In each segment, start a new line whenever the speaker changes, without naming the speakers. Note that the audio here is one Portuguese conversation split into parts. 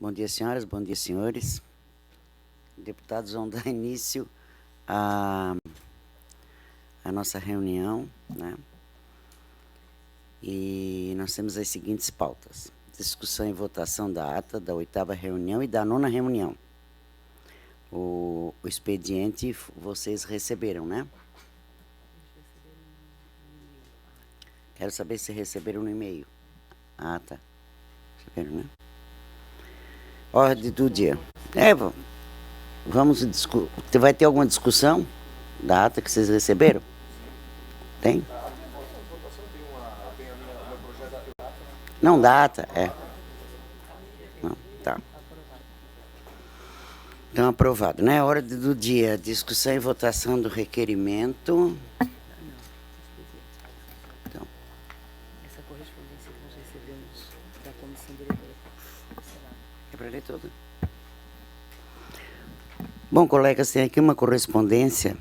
Bom dia, senhoras, bom dia, senhores. Deputados, vão dar início à nossa reunião, né? E nós temos as seguintes pautas: discussão e votação da ata da 8ª reunião e da 9ª reunião. O expediente vocês receberam, né? Quero saber se receberam no e-mail. Ah, tá. Receberam, né? Ordem do dia. Vamos discutir. Vai ter alguma discussão da ata que vocês receberam? Tem? Não, da ata, é. Não, tá. Então, aprovado, né? Ordem do dia. Discussão e votação do requerimento. Então.
Essa correspondência que nós recebemos da comissão diretora.
É para ler toda? Bom, colegas, tem aqui uma correspondência.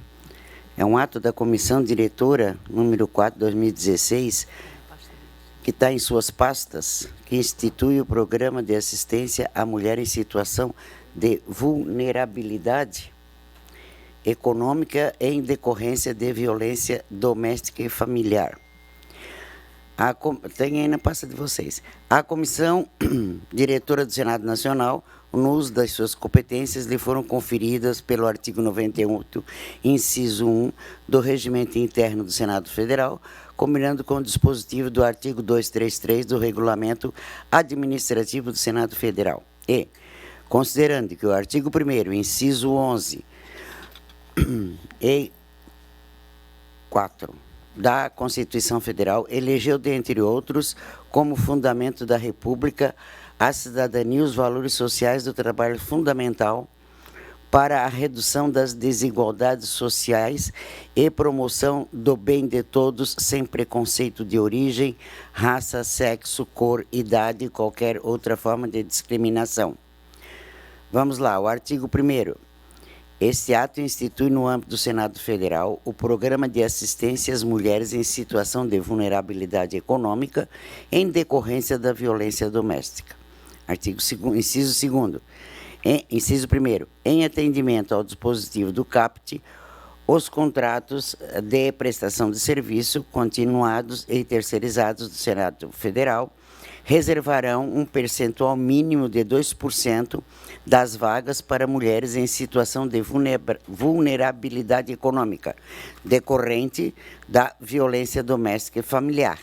É um ato da comissão diretora, número 4, 2016, que está em suas pastas, que institui o Programa de Assistência à Mulher em Situação de Vulnerabilidade Econômica em decorrência de violência doméstica e familiar. Tem aí na pasta de vocês. A comissão diretora do Senado Nacional, no uso das suas competências, lhe foram conferidas pelo artigo 98, inciso 1, do Regimento Interno do Senado Federal, combinando com o dispositivo do artigo 233 do Regulamento Administrativo do Senado Federal. E, considerando que o artigo 1º, inciso 11 e 4 da Constituição Federal, elegeu, dentre outros, como fundamento da República, a cidadania e os valores sociais do trabalho fundamental para a redução das desigualdades sociais e promoção do bem de todos, sem preconceito de origem, raça, sexo, cor, idade e qualquer outra forma de discriminação. Vamos lá, o artigo 1º. Este ato institui no âmbito do Senado Federal o Programa de Assistência às Mulheres em Situação de Vulnerabilidade Econômica em decorrência da violência doméstica. Artigo 2º, inciso 2º. Inciso 1º. Em atendimento ao dispositivo do CAPT, os contratos de prestação de serviço continuados e terceirizados do Senado Federal reservarão um percentual mínimo de 2% das vagas para mulheres em situação de vulnerabilidade econômica, decorrente da violência doméstica e familiar,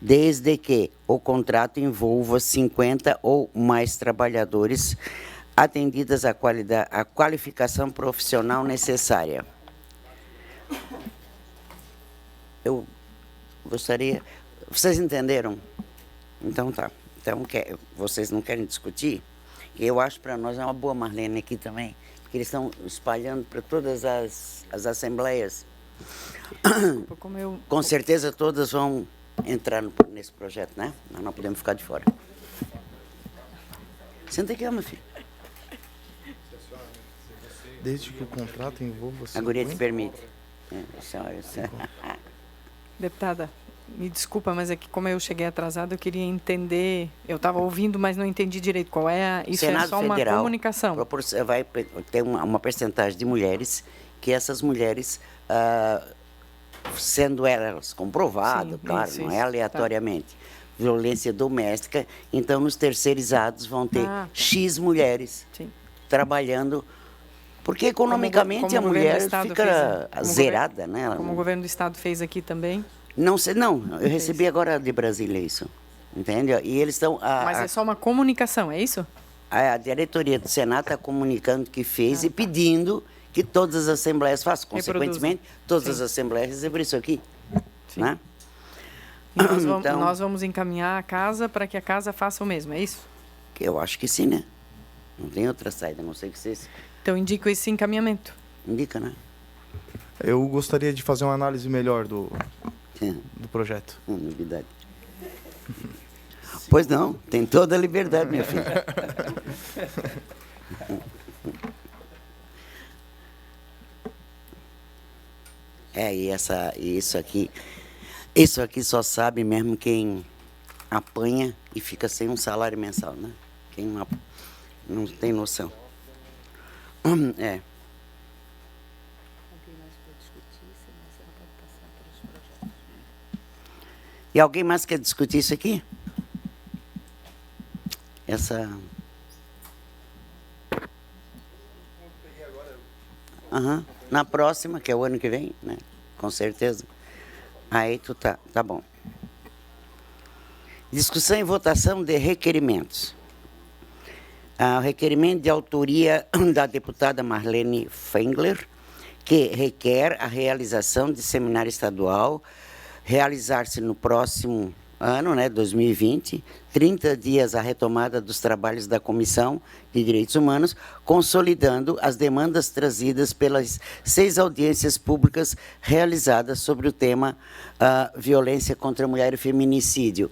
desde que o contrato envolva 50 ou mais trabalhadores, atendidas a qualificação profissional necessária. Eu gostaria... Vocês entenderam? Então tá. Então, vocês não querem discutir? Eu acho para nós é uma boa, Marlene, aqui também, porque eles estão espalhando para todas as assembleias. Com certeza todas vão entrar nesse projeto, né? Nós não podemos ficar de fora. Senta aqui, meu filho.
Desde que o contrato envolva...
A guria te permite. Senhora.
Deputada, me desculpa, mas é que como eu cheguei atrasada, eu queria entender... Eu estava ouvindo, mas não entendi direito qual é... Isso
Senado
é só
Federal
uma comunicação.
Vai ter uma percentagem de mulheres, que essas mulheres, sendo elas comprovadas,
Sim,
claro,
isso,
não é aleatoriamente, tá. Violência doméstica, então nos terceirizados vão ter X mulheres trabalhando... Porque economicamente a mulher fica zerada, né?
Como o governo do Estado fez aqui também?
Não sei, não. Eu recebi agora de Brasília isso. Entende? E eles estão...
Mas é só uma comunicação, é isso?
A diretoria do Senado está comunicando que fez e pedindo que todas as assembleias façam. Consequentemente, todas as assembleias receberam isso aqui. Né?
Nós vamos encaminhar a casa para que a casa faça o mesmo, é isso?
Eu acho que sim, né? Não tem outra saída, a não sei que vocês...
Então, indico esse encaminhamento.
Indica, né?
Eu gostaria de fazer uma análise melhor do projeto.
Novidade. Pois não, tem toda a liberdade, minha filha. E isso aqui só sabe mesmo quem apanha e fica sem um salário mensal, né? não tem noção. É. E alguém mais quer discutir isso aqui? Essa... Na próxima, que é o ano que vem, né? Com certeza. Aí tu tá bom. Discussão e votação de requerimentos. O requerimento de autoria da deputada Marlene Fengler, que requer a realização de seminário estadual, realizar-se no próximo ano, né, 2020, 30 dias a retomada dos trabalhos da Comissão de Direitos Humanos, consolidando as demandas trazidas pelas 6 audiências públicas realizadas sobre o tema violência contra a mulher e feminicídio.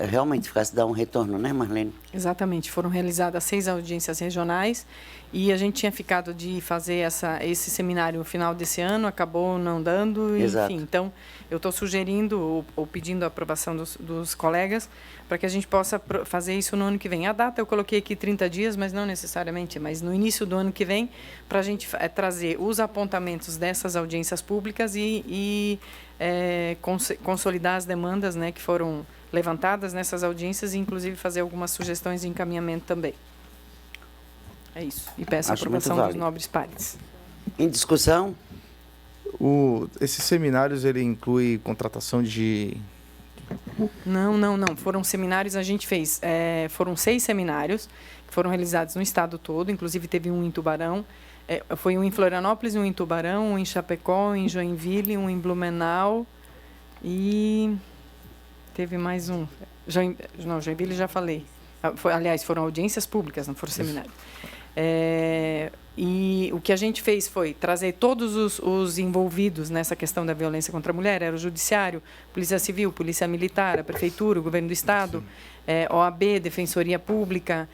Realmente ficasse dar um retorno, né, Marlene?
Exatamente, foram realizadas 6 audiências regionais e a gente tinha ficado de fazer esse seminário no final desse ano, acabou não dando,
Exato.
Enfim. Então, eu estou sugerindo ou pedindo a aprovação dos colegas para que a gente possa fazer isso no ano que vem. A data eu coloquei aqui 30 dias, mas não necessariamente, mas no início do ano que vem, para a gente trazer os apontamentos dessas audiências públicas e consolidar as demandas, né, que foram levantadas nessas audiências e, inclusive, fazer algumas sugestões de encaminhamento também. É isso. E peço a aprovação dos nobres pares.
Em discussão?
Esses seminários, ele inclui contratação de...
Não. Foram seminários, a gente fez. Foram 6 seminários que foram realizados no estado todo, inclusive teve um em Tubarão. Foi um em Florianópolis, um em Tubarão, um em Chapecó, um em Joinville, um em Blumenau e teve mais um. Joinville já falei. Aliás, foram audiências públicas, não foram seminários. E o que a gente fez foi trazer todos os envolvidos nessa questão da violência contra a mulher, era o Judiciário, Polícia Civil, Polícia Militar, a Prefeitura, o Governo do Estado, OAB, Defensoria Pública,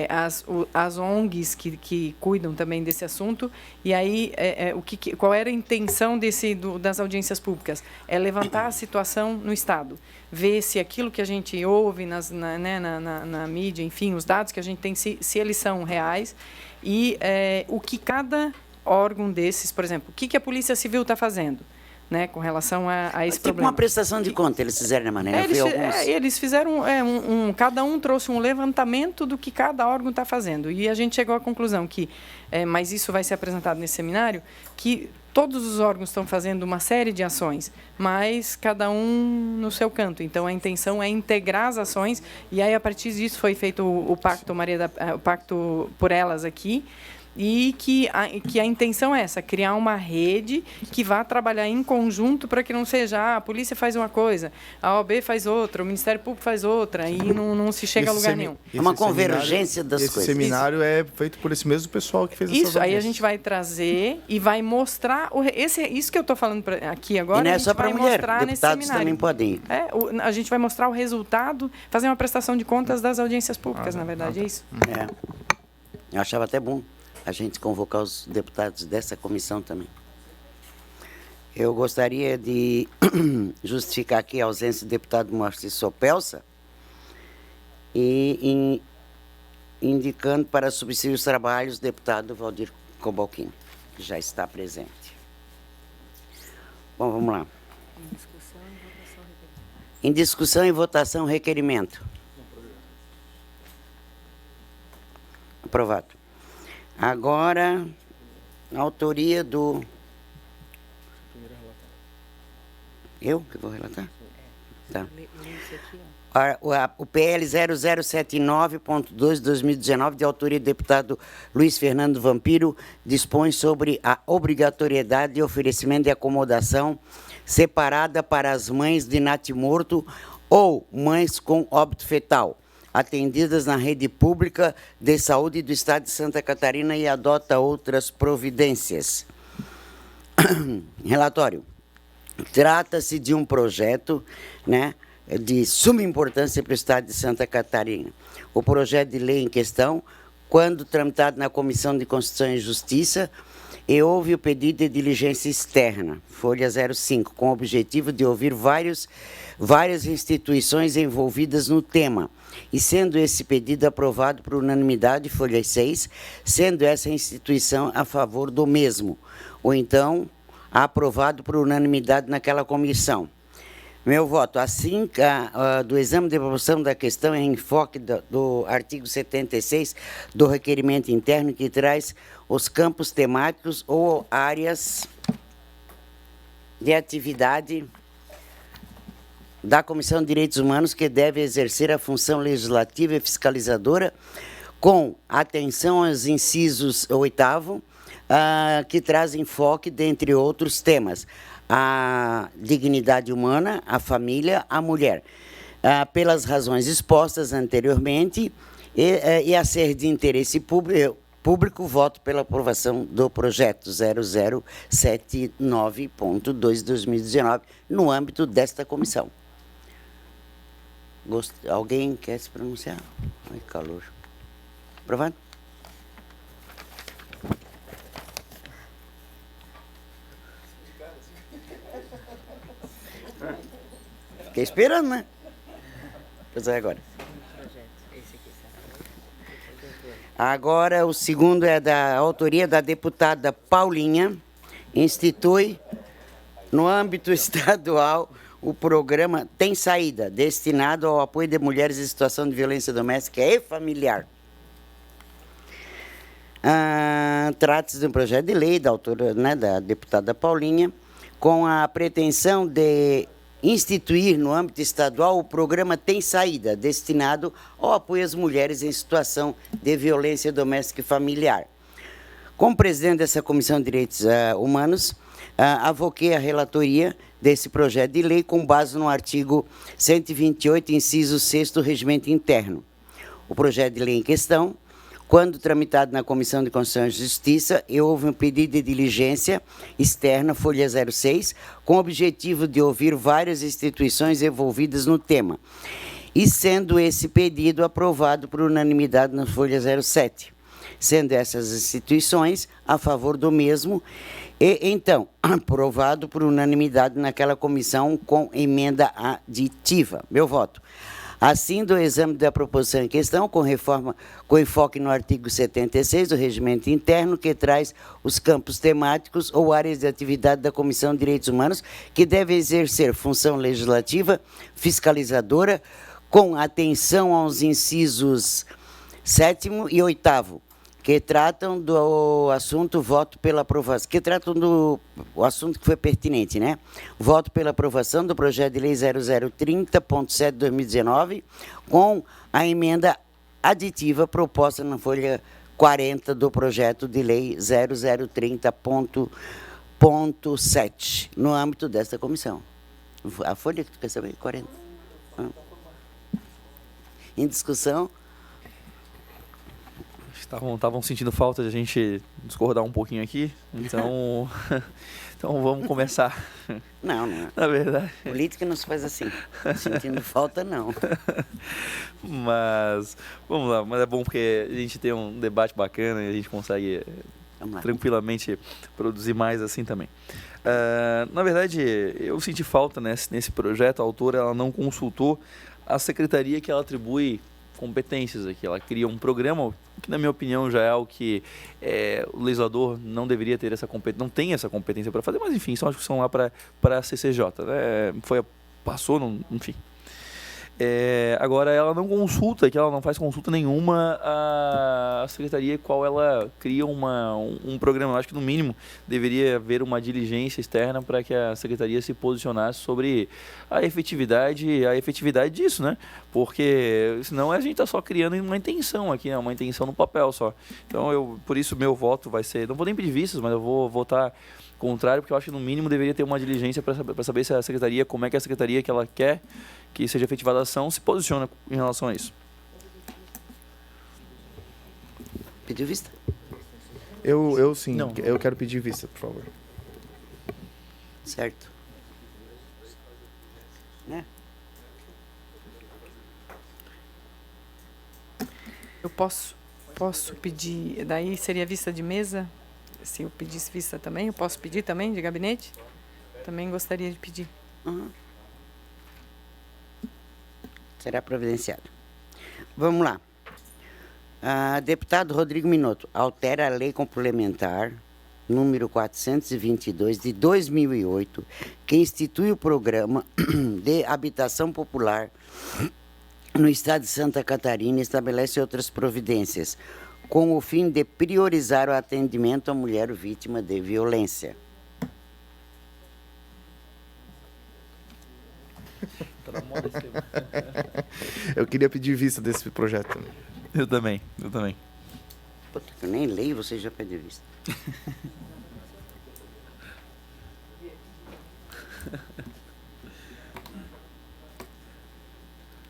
as ONGs que cuidam também desse assunto. E aí, qual era a intenção das audiências públicas? É levantar a situação no Estado, ver se aquilo que a gente ouve na mídia, enfim, os dados que a gente tem, se eles são reais, e o que cada órgão desses, por exemplo, o que a Polícia Civil está fazendo, né, com relação a esse problema.
Uma prestação de conta, eles fizeram, né, maneira?
Eles fizeram, cada um trouxe um levantamento do que cada órgão está fazendo. E a gente chegou à conclusão que, mas isso vai ser apresentado nesse seminário, que todos os órgãos estão fazendo uma série de ações, mas cada um no seu canto. Então, a intenção é integrar as ações, e aí, a partir disso, foi feito o Pacto o Pacto por Elas aqui, e que a intenção é essa, criar uma rede que vá trabalhar em conjunto para que não seja a polícia faz uma coisa, a OAB faz outra, o Ministério Público faz outra, e não se chega a lugar nenhum.
É uma convergência das coisas.
Esse seminário é feito por esse mesmo pessoal que fez essas
Isso, aí a gente vai trazer e vai mostrar... Isso que eu estou falando aqui agora,
e não é
a gente
só para
vai
mulher,
mostrar nesse
deputados
seminário.
também podem ir.
A gente vai mostrar o resultado, fazer uma prestação de contas das audiências públicas, na verdade, é isso?
Eu achava até bom a gente convocar os deputados dessa comissão também. Eu gostaria de justificar aqui a ausência do deputado Márcio Sopelsa e indicando para substituir os trabalhos o deputado Valdir Cobalcini, que já está presente. Bom, vamos lá. Em discussão e votação, requerimento. Aprovado. Agora, a autoria do... Eu que vou relatar? Tá. O PL 0079.2/2019, de autoria do deputado Luiz Fernando Vampiro, dispõe sobre a obrigatoriedade de oferecimento de acomodação separada para as mães de natimorto ou mães com óbito fetal, atendidas na rede pública de saúde do Estado de Santa Catarina, e adota outras providências. Relatório. Trata-se de um projeto, né, de suma importância para o Estado de Santa Catarina. O projeto de lei em questão, quando tramitado na Comissão de Constituição e Justiça, e houve o pedido de diligência externa, folha 05, com o objetivo de ouvir várias instituições envolvidas no tema, e sendo esse pedido aprovado por unanimidade, folha 6, sendo essa instituição a favor do mesmo, ou então aprovado por unanimidade naquela comissão. Meu voto, assim do exame de aprovação da questão em enfoque do artigo 76 do requerimento interno, que traz os campos temáticos ou áreas de atividade da Comissão de Direitos Humanos, que deve exercer a função legislativa e fiscalizadora, com atenção aos incisos 8º, que traz enfoque, dentre outros temas, a dignidade humana, a família, a mulher. Pelas razões expostas anteriormente e a ser de interesse público, voto pela aprovação do projeto 0079.2/2019 no âmbito desta comissão. Alguém quer se pronunciar? Ai, calor. Aprovado? Fiquei esperando, né? Pois é, agora. Agora, o segundo é da autoria da deputada Paulinha, institui, no âmbito estadual, o programa Tem Saída, destinado ao apoio de mulheres em situação de violência doméstica e familiar. Trata-se de um projeto de lei da autora, né, da deputada Paulinha, com a pretensão de instituir no âmbito estadual o programa Tem Saída, destinado ao apoio às mulheres em situação de violência doméstica e familiar. Como presidente dessa Comissão de Direitos Humanos, avoquei a relatoria desse projeto de lei com base no artigo 128, inciso 6º do Regimento Interno. O projeto de lei em questão, quando tramitado na Comissão de Constituição e Justiça, houve um pedido de diligência externa, folha 06, com o objetivo de ouvir várias instituições envolvidas no tema, e sendo esse pedido aprovado por unanimidade na folha 07, sendo essas instituições a favor do mesmo, e então, aprovado por unanimidade naquela comissão com emenda aditiva. Meu voto. Assim, do exame da proposição em questão, com enfoque no artigo 76 do Regimento Interno, que traz os campos temáticos ou áreas de atividade da Comissão de Direitos Humanos, que deve exercer função legislativa, fiscalizadora, com atenção aos incisos 7º e 8º, que tratam do assunto, voto pela aprovação, que tratam do assunto que foi pertinente, né? Voto pela aprovação do projeto de lei 0030.7/2019, com a emenda aditiva proposta na folha 40 do projeto de lei 0030.7, no âmbito desta comissão. A folha que tu quer saber? 40. Em discussão.
Estavam sentindo falta de a gente discordar um pouquinho aqui, então, então vamos começar.
Não.
Na verdade.
Política não se faz assim. Sentindo falta, não.
Mas, vamos lá. Mas é bom porque a gente tem um debate bacana e a gente consegue tranquilamente produzir mais assim também. Na verdade, eu senti falta nesse projeto. A autora ela não consultou a secretaria que ela atribui competências aqui. Ela cria um programa que, na minha opinião, já é algo que o legislador não deveria ter essa competência, não tem essa competência para fazer, mas enfim, são uma discussão lá para a CCJ, né? Enfim. Agora, ela não consulta, que ela não faz consulta nenhuma à secretaria, qual ela cria um programa. Eu acho que, no mínimo, deveria haver uma diligência externa para que a secretaria se posicionasse sobre a efetividade disso, né? Porque senão a gente está só criando uma intenção aqui, né? Uma intenção no papel só. Então, por isso, meu voto vai ser... Não vou nem pedir vistas, mas eu vou votar contrário, porque eu acho que, no mínimo, deveria ter uma diligência para saber se a secretaria, como é que a secretaria que ela quer que seja efetivada a ação, se posiciona em relação a isso.
Pediu vista?
Eu sim,
Não.
Eu quero pedir vista, por favor.
Certo. Né?
Eu posso pedir, daí seria vista de mesa? se eu pedisse vista também, eu posso pedir também de gabinete? Também gostaria de pedir.
Uhum. Será providenciado. Vamos lá. Deputado Rodrigo Minotto, altera a Lei Complementar número 422 de 2008, que institui o Programa de Habitação Popular no Estado de Santa Catarina e estabelece outras providências, com o fim de priorizar o atendimento à mulher vítima de violência.
Eu queria pedir vista desse projeto.
Eu também.
Puta, que eu nem leio, você já pediu vista.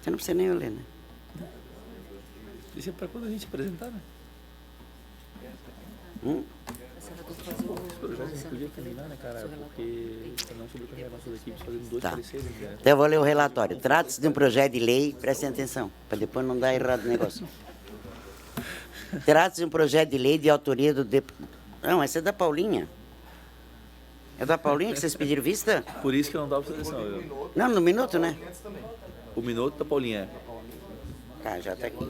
Você não precisa nem ler, né?
Isso é para quando a gente apresentar, né? Esse projeto não podia terminar, né, cara? Porque senão sobrecarregar nossas equipes fazendo dois pareceres. Né?
Então eu vou ler o relatório. Trata-se de um projeto de lei, prestem atenção, para depois não dar errado o negócio. Trata-se de um projeto de lei de autoria do deputado. Não, essa é da Paulinha. É da Paulinha que vocês pediram vista?
Por isso que eu não dava atenção.
Não, no Minuto, né?
O Minuto da Paulinha.
Tá, já tá aqui.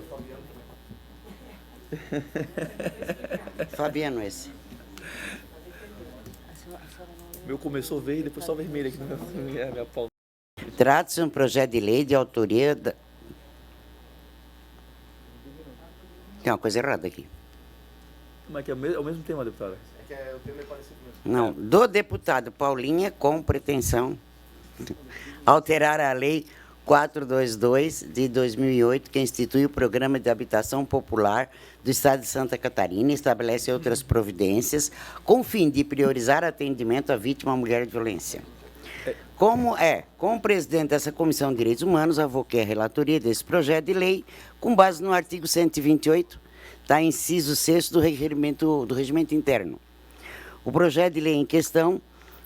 Fabiano, esse.
Meu começou verde e depois só vermelho aqui na minha pauta.
Trata-se de um projeto de lei de autoria da... Tem uma coisa errada aqui.
Mas que é o mesmo tema, deputada?
É que o tema é parecido mesmo.
Não, do deputado Paulinha com pretensão alterar a lei 422 de 2008, que institui o Programa de Habitação Popular do Estado de Santa Catarina e estabelece outras providências com o fim de priorizar atendimento à vítima mulher de violência. Como presidente dessa Comissão de Direitos Humanos, avoquei a relatoria desse projeto de lei com base no artigo 128, tá, inciso 6º do Regimento Interno. O projeto de lei em questão,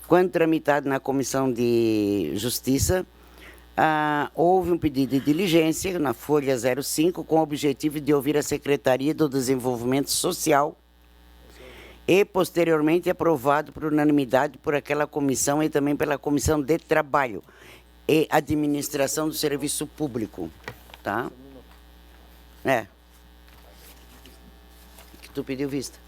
quando tramitado na Comissão de Justiça, houve um pedido de diligência na folha 05 com o objetivo de ouvir a Secretaria do Desenvolvimento Social e, posteriormente, aprovado por unanimidade por aquela comissão e também pela Comissão de Trabalho e Administração do Serviço Público. Tá? Que tu pediu vista.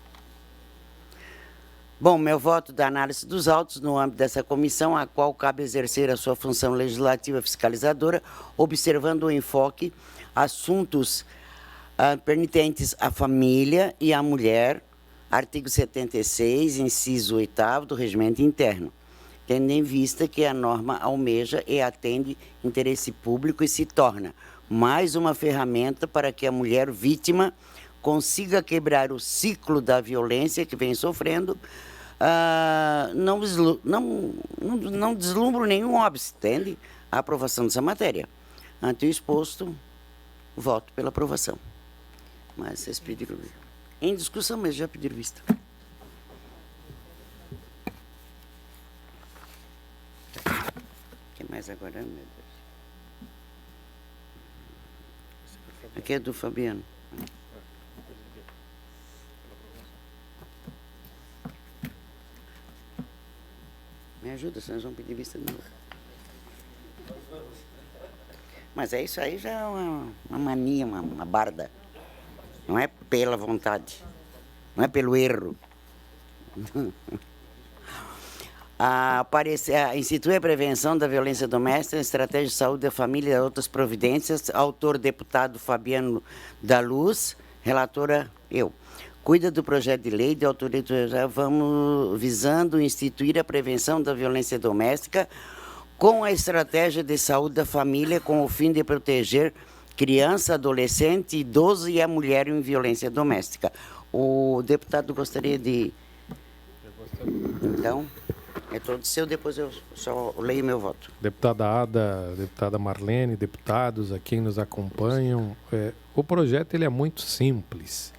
Bom, meu voto da análise dos autos no âmbito dessa comissão, a qual cabe exercer a sua função legislativa fiscalizadora, observando o enfoque assuntos pertinentes à família e à mulher, artigo 76, inciso 8º do Regimento Interno, tendo em vista que a norma almeja e atende interesse público e se torna mais uma ferramenta para que a mulher vítima consiga quebrar o ciclo da violência que vem sofrendo. Não deslumbro nenhum óbice, entende? A aprovação dessa matéria. Ante o exposto, voto pela aprovação. Mas vocês pediram... Em discussão, mas já pediram vista. O que mais agora, meu Deus? Aqui é do Fabiano. Me ajuda, senão eles vão pedir vista de novo. Mas é isso aí, já é uma mania, uma barda. Não é pela vontade, não é pelo erro. Institui a prevenção da violência doméstica, estratégia de saúde da família e outras providências. Autor, deputado Fabiano da Luz, relatora eu. Cuida do projeto de lei de autoria vamos visando instituir a prevenção da violência doméstica com a estratégia de saúde da família com o fim de proteger criança, adolescente, idoso e a mulher em violência doméstica. O deputado gostaria de... Então, é todo seu, depois eu só leio meu voto.
Deputada Ada, deputada Marlene, deputados, a quem nos acompanham, o projeto ele é muito simples.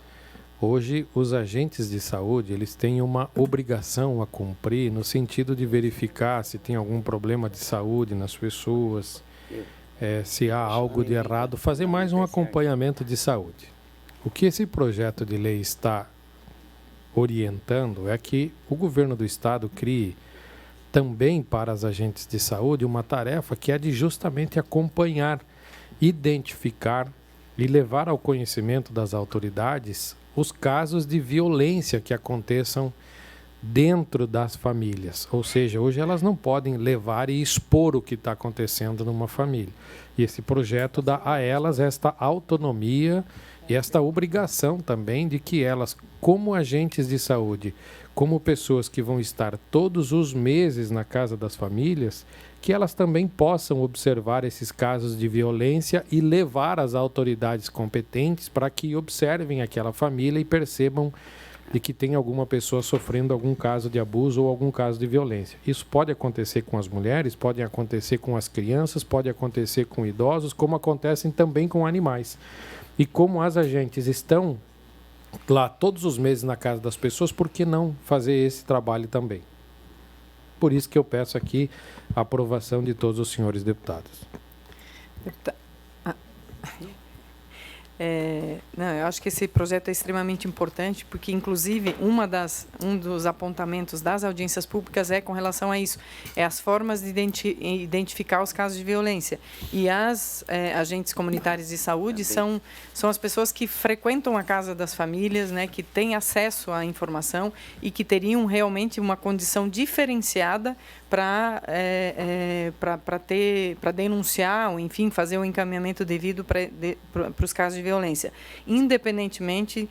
Hoje, os agentes de saúde, eles têm uma obrigação a cumprir no sentido de verificar se tem algum problema de saúde nas pessoas, se há algo de errado, fazer mais um acompanhamento de saúde. O que esse projeto de lei está orientando é que o governo do estado crie também para as agentes de saúde uma tarefa que é de justamente acompanhar, identificar e levar ao conhecimento das autoridades os casos de violência que aconteçam dentro das famílias. Ou seja, hoje elas não podem levar e expor o que está acontecendo numa família. E esse projeto dá a elas esta autonomia e esta obrigação também de que elas, como agentes de saúde, como pessoas que vão estar todos os meses na casa das famílias, que elas também possam observar esses casos de violência e levar as autoridades competentes para que observem aquela família e percebam de que tem alguma pessoa sofrendo algum caso de abuso ou algum caso de violência. Isso pode acontecer com as mulheres, pode acontecer com as crianças, pode acontecer com idosos, como acontecem também com animais. E como as agentes estão lá todos os meses na casa das pessoas, por que não fazer esse trabalho também? Por isso que eu peço aqui a aprovação de todos os senhores deputados.
Não, eu acho que esse projeto é extremamente importante, porque, inclusive, um dos apontamentos das audiências públicas é com relação a isso, é as formas de identificar os casos de violência. E as agentes comunitárias de saúde são as pessoas que frequentam a casa das famílias, né, que têm acesso à informação e que teriam realmente uma condição diferenciada para denunciar, ou enfim, fazer o encaminhamento devido para os casos de violência, independentemente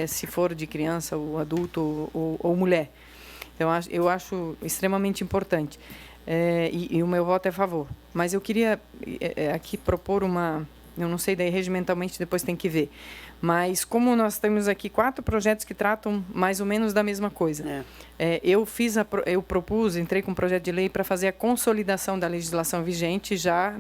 se for de criança, ou adulto, ou mulher. Então, eu acho extremamente importante. E o meu voto é a favor. Mas eu queria aqui propor eu não sei, daí regimentalmente depois tem que ver. Mas como nós temos aqui 4 projetos que tratam mais ou menos da mesma coisa, eu propus, entrei com um projeto de lei para fazer a consolidação da legislação vigente já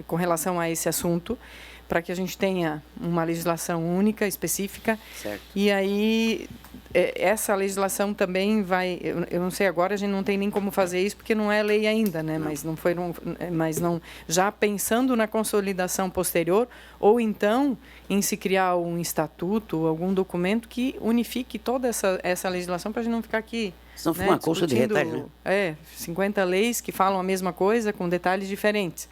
com relação a esse assunto, para que a gente tenha uma legislação única, específica. Certo. E aí, essa legislação também vai... Eu não sei agora, a gente não tem nem como fazer isso, porque não é lei ainda, né? Mas não já pensando na consolidação posterior, ou então em se criar um estatuto, algum documento que unifique toda essa legislação, para a gente não ficar aqui...
Senão fica uma colcha de retalho, né?
50 leis que falam a mesma coisa, com detalhes diferentes.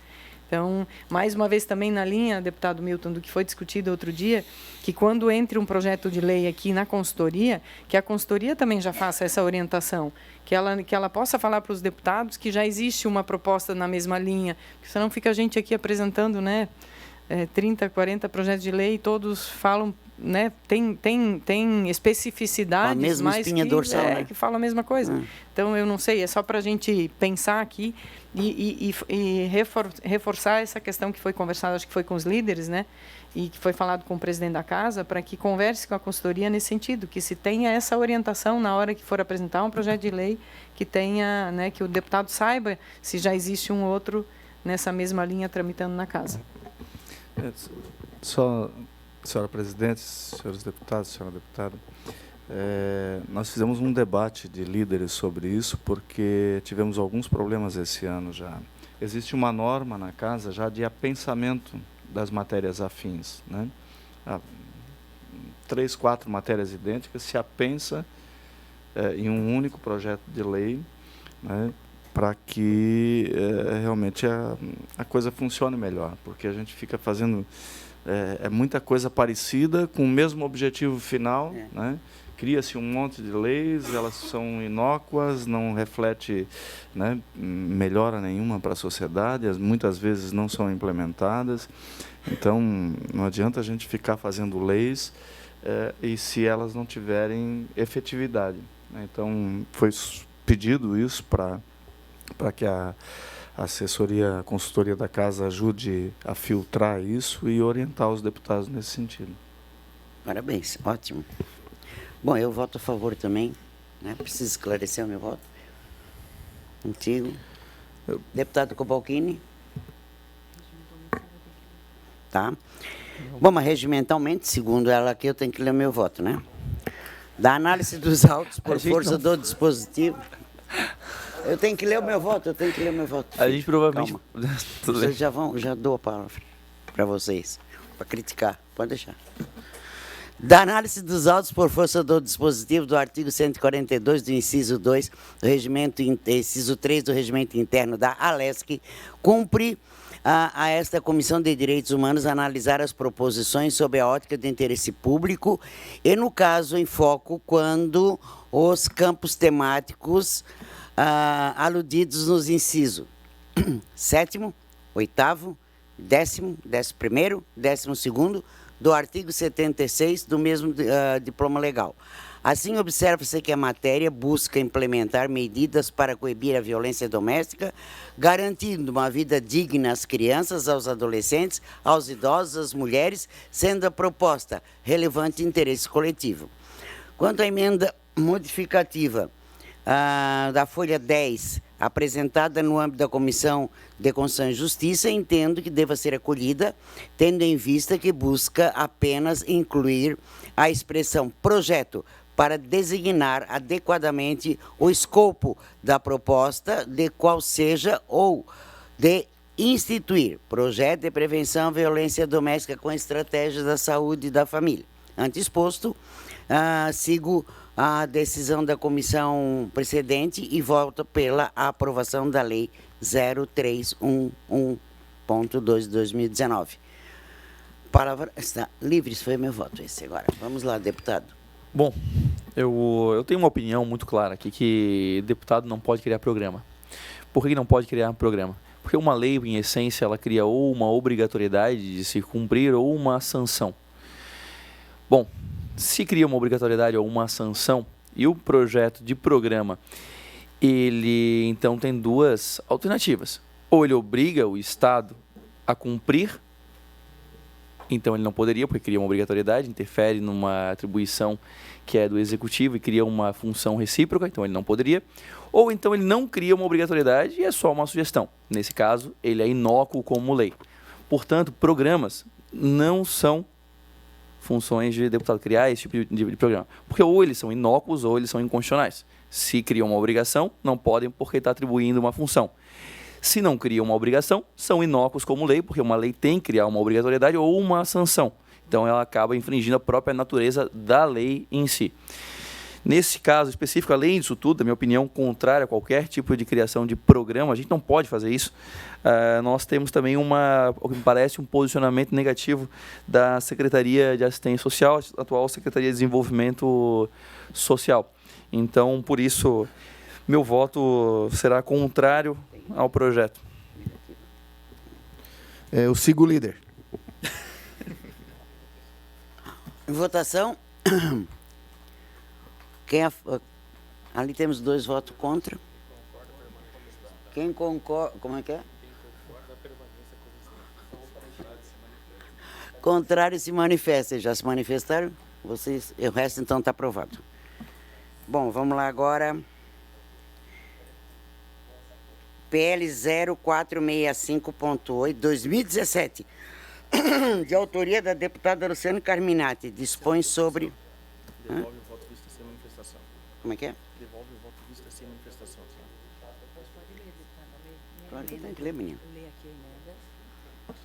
Então, mais uma vez também na linha, deputado Milton, do que foi discutido outro dia, que quando entre um projeto de lei aqui na consultoria, que a consultoria também já faça essa orientação, que ela possa falar para os deputados que já existe uma proposta na mesma linha, porque senão fica a gente aqui apresentando, né, 30, 40 projetos de lei, todos falam, né, tem especificidades,
a mesma espinha dorsal, né?
Que falam a mesma coisa. Então, eu não sei, é só para a gente pensar aqui e reforçar essa questão que foi conversada, acho que foi com os líderes, né, e que foi falado com o presidente da casa, para que converse com a consultoria nesse sentido, que se tenha essa orientação na hora que for apresentar um projeto de lei, que tenha, né, que o deputado saiba se já existe um outro nessa mesma linha tramitando na casa.
Só, senhora presidente, senhores deputados, senhora deputada, nós fizemos um debate de líderes sobre isso, porque tivemos alguns problemas esse ano já. Existe uma norma na casa já de apensamento das matérias afins, né? 3, 4 matérias idênticas se apensa em um único projeto de lei, né, para que realmente a coisa funcione melhor, porque a gente fica fazendo muita coisa parecida, com o mesmo objetivo final, né? Cria-se um monte de leis, elas são inócuas, não reflete, né, melhora nenhuma para a sociedade, muitas vezes não são implementadas. Então, não adianta a gente ficar fazendo leis e se elas não tiverem efetividade, né? Então, foi pedido isso para que a assessoria, a consultoria da casa ajude a filtrar isso e orientar os deputados nesse sentido.
Parabéns, ótimo. Bom, eu voto a favor também, né? Preciso esclarecer o meu voto. Contigo. Deputado Cobalcini. Tá. Bom, mas regimentalmente, segundo ela aqui, eu tenho que ler o meu voto, né? Da análise dos autos por força do dispositivo. Eu tenho que ler o meu voto,
A gente provavelmente...
Vocês já dou a palavra para vocês, para criticar, pode deixar. Da análise dos autos por força do dispositivo do artigo 142 do inciso 2 do regimento, inciso 3 do regimento interno da ALESC, cumpre a esta Comissão de Direitos Humanos analisar as proposições sob a ótica de interesse público e, no caso, em foco quando os campos temáticos aludidos nos incisos 7º, 8º, 10º, 11º, 12º do artigo 76 do mesmo diploma legal. Assim, observa-se que a matéria busca implementar medidas para coibir a violência doméstica, garantindo uma vida digna às crianças, aos adolescentes, aos idosos, às mulheres, sendo a proposta relevante interesse coletivo. Quanto à emenda modificativa da folha 10, apresentada no âmbito da Comissão de Constituição e Justiça, entendo que deva ser acolhida, tendo em vista que busca apenas incluir a expressão projeto para designar adequadamente o escopo da proposta, de qual seja, ou de instituir projeto de prevenção à violência doméstica com estratégias da saúde e da família. Antes posto, sigo a decisão da comissão precedente e voto pela aprovação da Lei 0311.2 de 2019. Palavra está livre, foi meu voto esse agora. Vamos lá, deputado.
Bom, eu tenho uma opinião muito clara aqui, que deputado não pode criar programa. Por que não pode criar um programa? Porque uma lei, em essência, ela cria ou uma obrigatoriedade de se cumprir ou uma sanção. Bom, se cria uma obrigatoriedade ou uma sanção, e o projeto de programa, ele então tem duas alternativas. Ou ele obriga o Estado a cumprir, então ele não poderia, porque cria uma obrigatoriedade, interfere numa atribuição que é do Executivo e cria uma função recíproca, então ele não poderia. Ou então ele não cria uma obrigatoriedade e é só uma sugestão. Nesse caso, ele é inócuo como lei. Portanto, programas não são funções de deputado criar esse tipo de programa. Porque ou eles são inócuos ou eles são inconstitucionais. Se criam uma obrigação, não podem porque está atribuindo uma função. Se não criam uma obrigação, são inócuos como lei, porque uma lei tem que criar uma obrigatoriedade ou uma sanção. Então, ela acaba infringindo a própria natureza da lei em si. Nesse caso específico, além disso tudo, na minha opinião, contrária a qualquer tipo de criação de programa, a gente não pode fazer isso. Nós temos também o que me parece um posicionamento negativo da Secretaria de Assistência Social, a atual Secretaria de Desenvolvimento Social. Então, por isso, meu voto será contrário ao projeto.
Eu sigo o líder.
Em votação. Ali temos 2 votos contra. Quem concorda? Como é que é? Contrário se manifesta. Já se manifestaram? Vocês, o resto então está aprovado. Bom, vamos lá agora. PL 0465.8, 2017, de autoria da deputada Luciane Carminati, dispõe sobre...
Devolve o voto visto sem manifestação.
Como é que é?
Devolve o voto visto sem manifestação.
Claro que tem que ler, menino.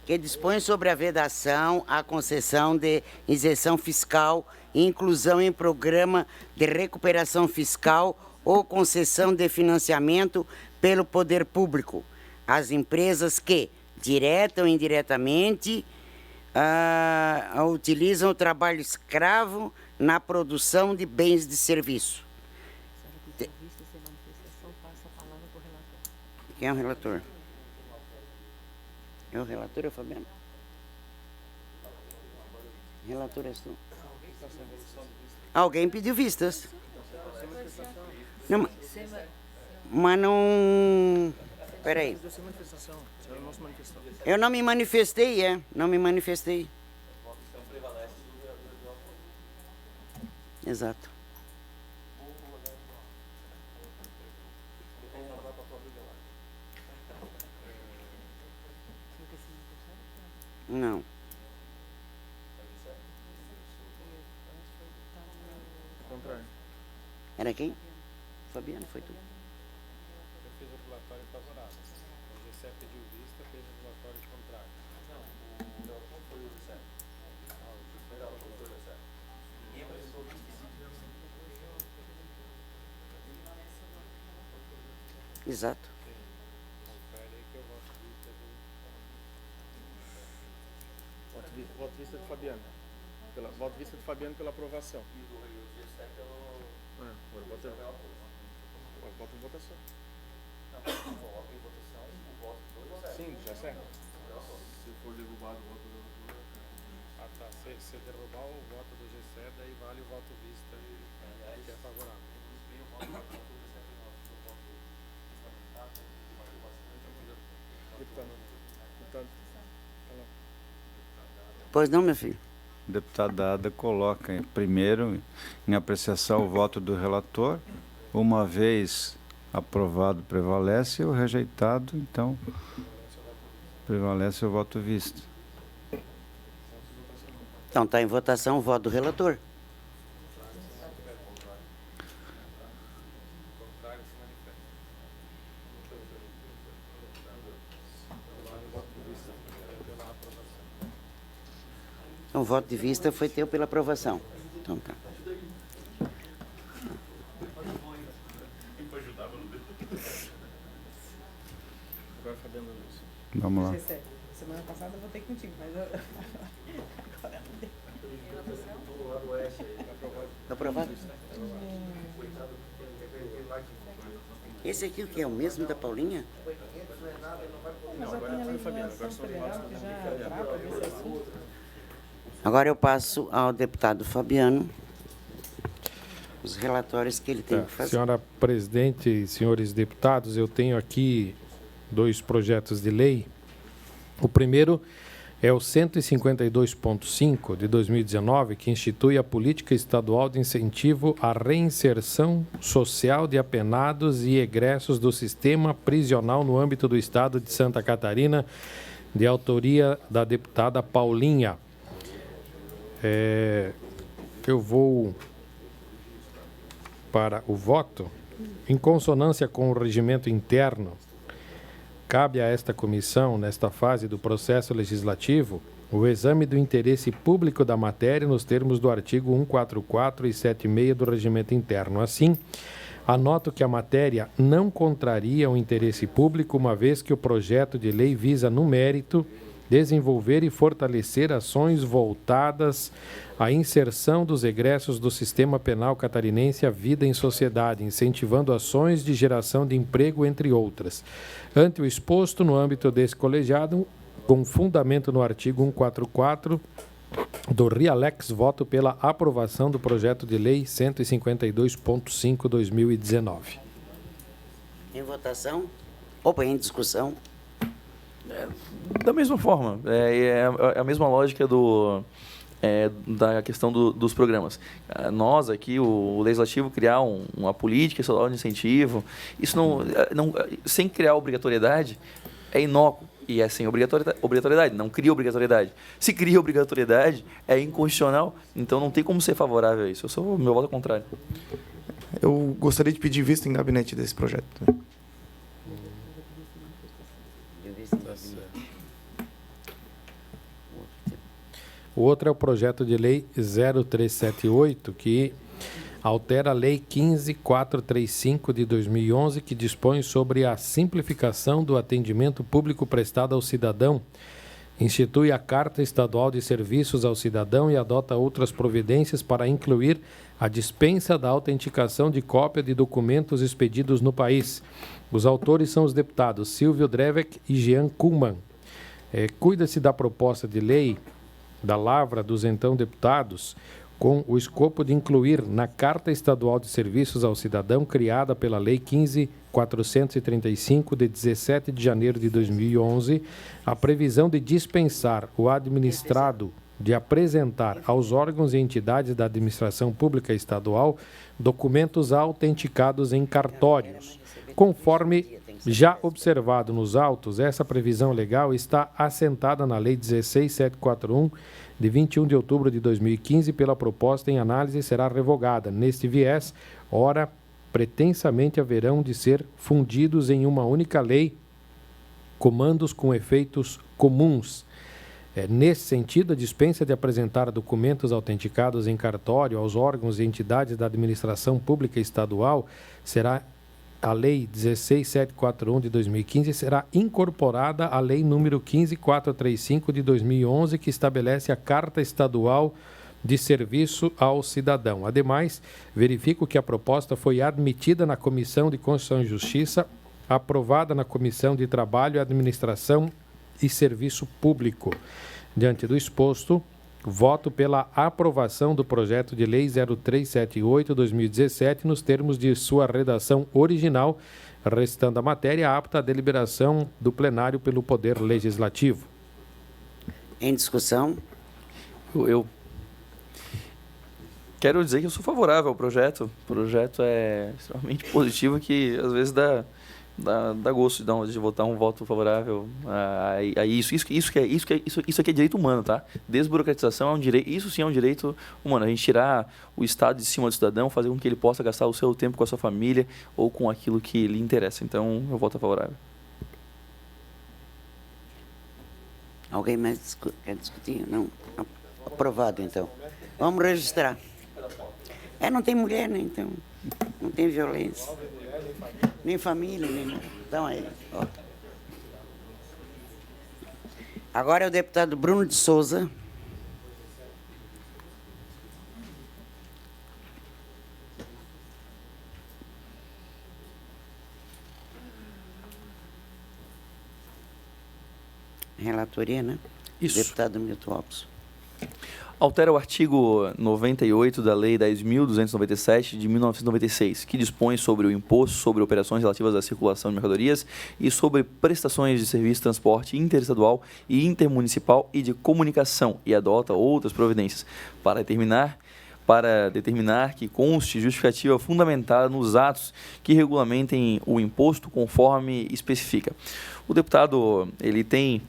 Que dispõe sobre a vedação, a concessão de isenção fiscal e inclusão em programa de recuperação fiscal ou concessão de financiamento pelo poder público às empresas que, direta ou indiretamente, utilizam o trabalho escravo na produção de bens de serviço. Quem é o relator? É o relator, é o Fabiano? Relator és tu. Alguém pediu vistas. Não, mas não... Peraí. Eu não me manifestei, não me manifestei. Exato. Não. Era quem? Fabiano, foi tu.
Eu fiz o relatório favorável. O GCE pediu vista, fez o relatório contrário. Não foi o GCE.
Exato.
Voto de vista de Fabiano. Voto de vista de Fabiano pela aprovação. Agora voto em votação. Sim, já certo. Se for derrubado o voto do relator. Ah, tá. Se derrubar o voto do GC, daí vale o voto vista que é favorável. Deputado.
Pois não, meu filho?
O deputado Ada coloca primeiro em apreciação o voto do relator. Uma vez aprovado, prevalece, o rejeitado, então, prevalece o voto visto.
Então, está em votação o voto do relator. Então, o voto de vista foi teu pela aprovação. Então, tá.
Agora Fabiano Luiz.
Vamos lá.
Semana passada eu votei contigo, mas agora eu não dei.
Aprovado? Esse aqui o que é o mesmo da Paulinha?
Mas já tem a legislação federal que já trata desse assunto.
Agora eu passo ao deputado Fabiano os relatórios que ele tem que fazer.
Senhora presidente e senhores deputados, eu tenho aqui 2 projetos de lei. O primeiro é o 152.5 de 2019, que institui a política estadual de incentivo à reinserção social de apenados e egressos do sistema prisional no âmbito do estado de Santa Catarina, de autoria da deputada Paulinha. Eu vou para o voto. Em consonância com o regimento interno, cabe a esta comissão, nesta fase do processo legislativo, o exame do interesse público da matéria nos termos do artigo 144 e 76 do regimento interno. Assim, anoto que a matéria não contraria o interesse público, uma vez que o projeto de lei visa, no mérito, desenvolver e fortalecer ações voltadas à inserção dos egressos do sistema penal catarinense à vida em sociedade, incentivando ações de geração de emprego, entre outras. Ante o exposto no âmbito desse colegiado, com fundamento no artigo 144 do RIALEX, voto pela aprovação do projeto de lei 152.5/2019.
Em votação? Opa, em discussão?
Da mesma forma, é a mesma lógica da questão dos programas. Nós aqui, o Legislativo, criar uma política estadual de incentivo, isso não, sem criar obrigatoriedade, é inócuo e é sem obrigatoriedade, não cria obrigatoriedade. Se cria obrigatoriedade, é inconstitucional, então não tem como ser favorável a isso. Meu voto é contrário.
Eu gostaria de pedir vista em gabinete desse projeto.
O outro é o projeto de lei 0378, que altera a lei 15435 de 2011, que dispõe sobre a simplificação do atendimento público prestado ao cidadão, institui a Carta Estadual de Serviços ao Cidadão e adota outras providências para incluir a dispensa da autenticação de cópia de documentos expedidos no país. Os autores são os deputados Silvio Drevec e Jean Kuhlmann. Cuida-se da proposta de lei da Lavra dos então deputados, com o escopo de incluir na Carta Estadual de Serviços ao Cidadão, criada pela Lei 15.435, de 17 de janeiro de 2011, a previsão de dispensar o administrado de apresentar aos órgãos e entidades da administração pública estadual documentos autenticados em cartórios. Conforme já observado nos autos, essa previsão legal está assentada na Lei 16.741, de 21 de outubro de 2015, pela proposta em análise será revogada. Neste viés, ora, pretensamente haverão de ser fundidos em uma única lei comandos com efeitos comuns. Nesse sentido, a dispensa de apresentar documentos autenticados em cartório aos órgãos e entidades da administração pública estadual será a Lei 16.741 de 2015 será incorporada à Lei número 15.435 de 2011, que estabelece a Carta Estadual de Serviço ao Cidadão. Ademais, verifico que a proposta foi admitida na Comissão de Constituição e Justiça, aprovada na Comissão de Trabalho, Administração e Serviço Público. Diante do exposto, voto pela aprovação do projeto de Lei 0378/2017 nos termos de sua redação original, restando a matéria apta à deliberação do plenário pelo Poder Legislativo.
Em discussão?
Eu quero dizer que eu sou favorável ao projeto. O projeto é extremamente positivo, que às vezes dá gosto de votar um voto favorável a isso. Isso aqui é direito humano, tá? Desburocratização é um direito, isso sim é um direito humano. A gente tirar o Estado de cima do cidadão, fazer com que ele possa gastar o seu tempo com a sua família ou com aquilo que lhe interessa. Então, eu voto favorável.
Alguém mais quer discutir? Não. Aprovado, então. Vamos registrar. Não tem mulher, né? Então, não tem violência. Nem família, nem nada. Então, aí. Ó. Agora é o deputado Bruno de Souza. Relatoria, né?
Isso.
Deputado Milton Lopes.
Altera o artigo 98 da Lei 10.297 de 1996, que dispõe sobre o imposto sobre operações relativas à circulação de mercadorias e sobre prestações de serviço de transporte interestadual e intermunicipal e de comunicação, e adota outras providências para determinar que conste justificativa fundamentada nos atos que regulamentem o imposto conforme especifica. O deputado, ele tem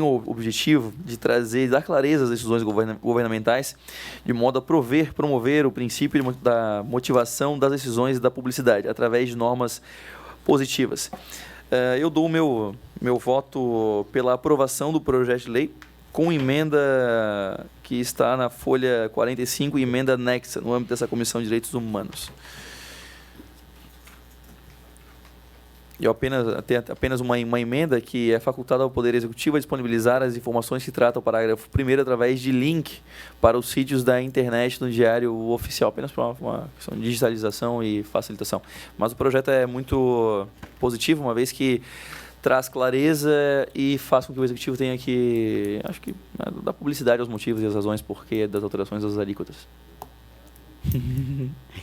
o objetivo de dar clareza às decisões governamentais, de modo a promover o princípio da motivação das decisões e da publicidade, através de normas positivas. Eu dou o meu voto pela aprovação do projeto de lei, com emenda que está na folha 45 e emenda anexa, no âmbito dessa Comissão de Direitos Humanos. E apenas uma emenda que é facultada ao Poder Executivo a disponibilizar as informações que trata o parágrafo 1º através de link para os sítios da internet no Diário Oficial, apenas para uma questão de digitalização e facilitação. Mas o projeto é muito positivo, uma vez que traz clareza e faz com que o Executivo tenha que, dar publicidade aos motivos e às razões porquê das alterações das alíquotas.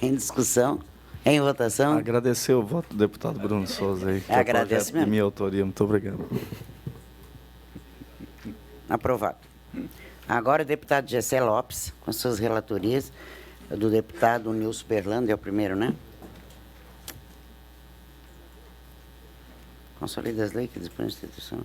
Em discussão? Em votação?
Agradecer o voto do deputado Bruno Souza aí.
Agradeço mesmo.
De minha autoria. Muito obrigado.
Aprovado. Agora o deputado Gessé Lopes, com suas relatorias, do deputado Nilson Berlando, é o primeiro, né? Consolida as leis que dispõem da instituição.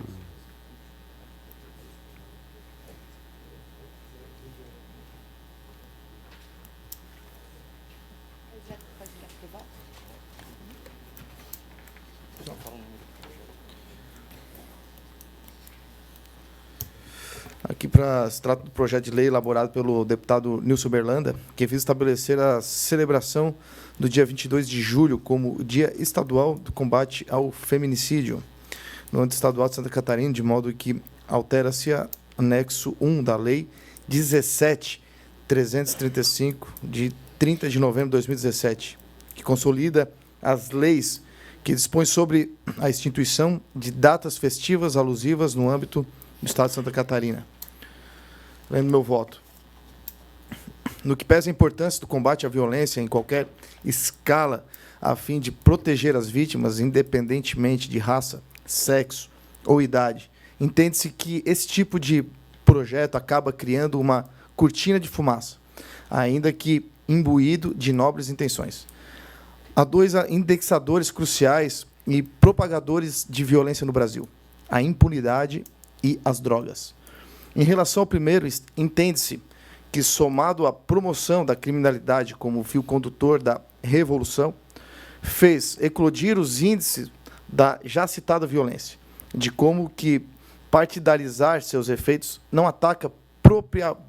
Aqui se trata do projeto de lei elaborado pelo deputado Nilson Berlanda, que visa estabelecer a celebração do dia 22 de julho como o Dia Estadual do Combate ao Feminicídio, no âmbito estadual de Santa Catarina, de modo que altera-se a anexo 1 da Lei 17.335, de 30 de novembro de 2017, que consolida as leis que dispõem sobre a instituição de datas festivas alusivas no âmbito do Estado de Santa Catarina. Lendo meu voto. No que pesa a importância do combate à violência em qualquer escala, a fim de proteger as vítimas, independentemente de raça, sexo ou idade, entende-se que esse tipo de projeto acaba criando uma cortina de fumaça, ainda que imbuído de nobres intenções. Há dois indexadores cruciais e propagadores de violência no Brasil: a impunidade e as drogas. Em relação ao primeiro, entende-se que, somado à promoção da criminalidade como fio condutor da revolução, fez eclodir os índices da já citada violência, de como que partidarizar seus efeitos não ataca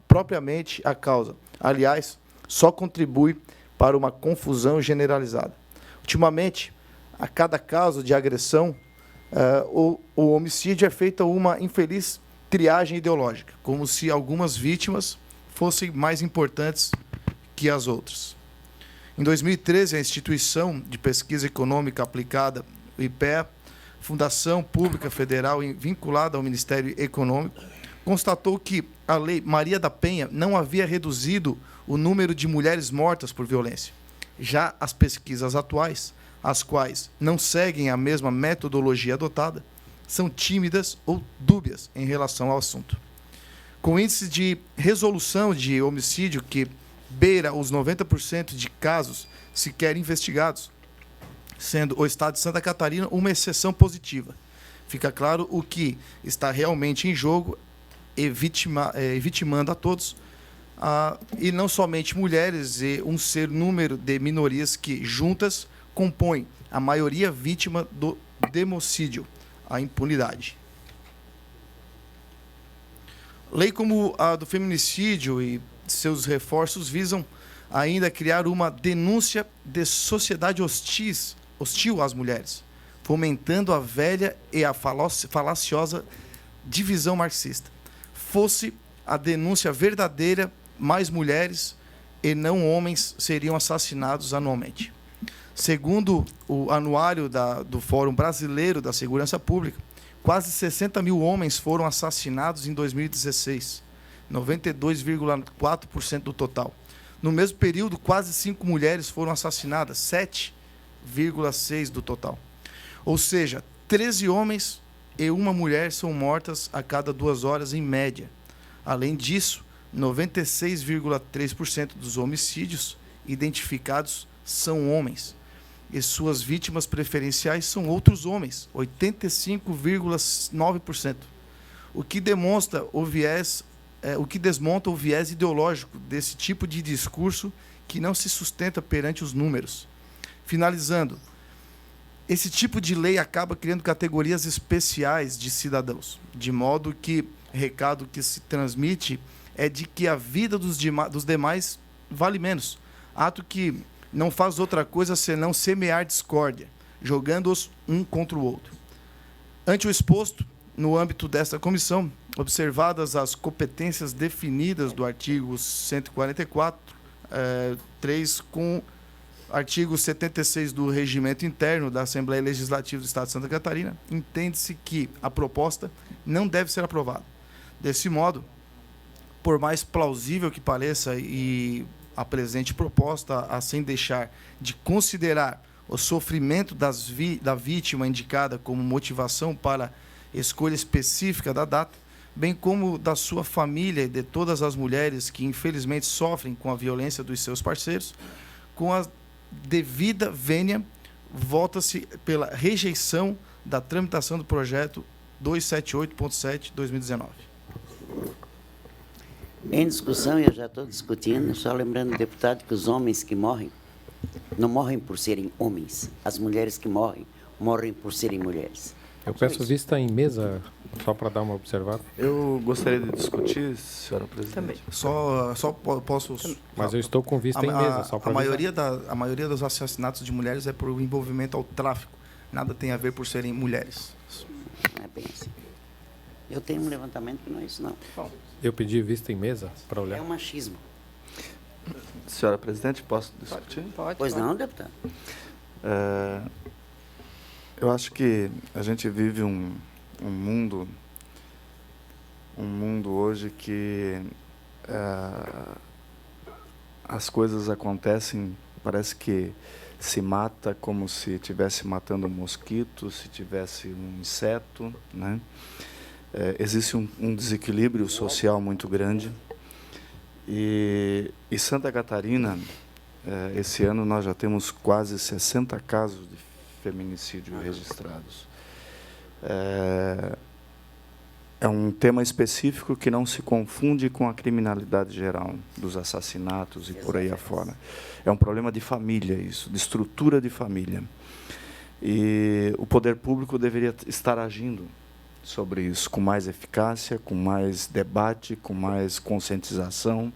propriamente a causa. Aliás, só contribui para uma confusão generalizada. Ultimamente, a cada caso de agressão, o homicídio é feita uma infeliz triagem ideológica, como se algumas vítimas fossem mais importantes que as outras. Em 2013, a Instituição de Pesquisa Econômica Aplicada, o IPEA, Fundação Pública Federal vinculada ao Ministério Econômico, constatou que a Lei Maria da Penha não havia reduzido o número de mulheres mortas por violência. Já as pesquisas atuais, as quais não seguem a mesma metodologia adotada, são tímidas ou dúbias em relação ao assunto. Com índice de resolução de homicídio que beira os 90% de casos sequer investigados, sendo o estado de Santa Catarina uma exceção positiva. Fica claro o que está realmente em jogo e vitimando a todos, e não somente mulheres e um ser número de minorias que juntas compõem a maioria vítima do democídio, a impunidade. Lei como a do feminicídio e seus reforços visam ainda criar uma denúncia de sociedade hostil às mulheres, fomentando a velha e a falaciosa divisão marxista. Fosse a denúncia verdadeira, mais mulheres e não homens seriam assassinados anualmente. Segundo o anuário do Fórum Brasileiro da Segurança Pública, quase 60 mil homens foram assassinados em 2016, 92,4% do total. No mesmo período, quase 5 mulheres foram assassinadas, 7,6% do total. Ou seja, 13 homens e uma mulher são mortas a cada 2 horas, em média. Além disso, 96,3% dos homicídios identificados são homens. E suas vítimas preferenciais são outros homens, 85,9%. O que desmonta o viés ideológico desse tipo de discurso que não se sustenta perante os números. Finalizando, esse tipo de lei acaba criando categorias especiais de cidadãos, de modo que o recado que se transmite é de que a vida dos demais vale menos, ato que não faz outra coisa senão semear discórdia, jogando-os um contra o outro. Ante o exposto, no âmbito desta comissão, observadas as competências definidas do artigo 144, 3, com artigo 76 do Regimento Interno da Assembleia Legislativa do Estado de Santa Catarina, entende-se que a proposta não deve ser aprovada. Desse modo, por mais plausível que pareça e a presente proposta, sem deixar de considerar o sofrimento da vítima indicada como motivação para escolha específica da data, bem como da sua família e de todas as mulheres que infelizmente sofrem com a violência dos seus parceiros, com a devida vênia, vota-se pela rejeição da tramitação do projeto 278.7/2019.
Em discussão, eu já estou discutindo, só lembrando, deputado, que os homens que morrem, não morrem por serem homens. As mulheres que morrem, morrem por serem mulheres.
Eu peço vista em mesa, só para dar uma observada.
Eu gostaria de discutir, senhora presidente.
Também.
Só posso...
Mas eu estou com vista em mesa, só para
a maioria dos assassinatos de mulheres é por envolvimento ao tráfico. Nada tem a ver por serem mulheres.
Não é bem assim. Eu tenho um levantamento que não é isso, não. Bom,
eu pedi vista em mesa para olhar.
é um machismo.
Senhora presidente, posso discutir?
Pode.
Pois não, deputado?
Eu acho que a gente vive um mundo hoje que as coisas acontecem, parece que se mata como se estivesse matando um mosquito, se tivesse um inseto, né? Existe um desequilíbrio social muito grande. E Santa Catarina, esse ano nós já temos quase 60 casos de feminicídio registrados. É um tema específico que não se confunde com a criminalidade geral, dos assassinatos e por aí afora. É um problema de família isso, de estrutura de família. E o poder público deveria estar agindo sobre isso com mais eficácia, com mais debate, com mais conscientização,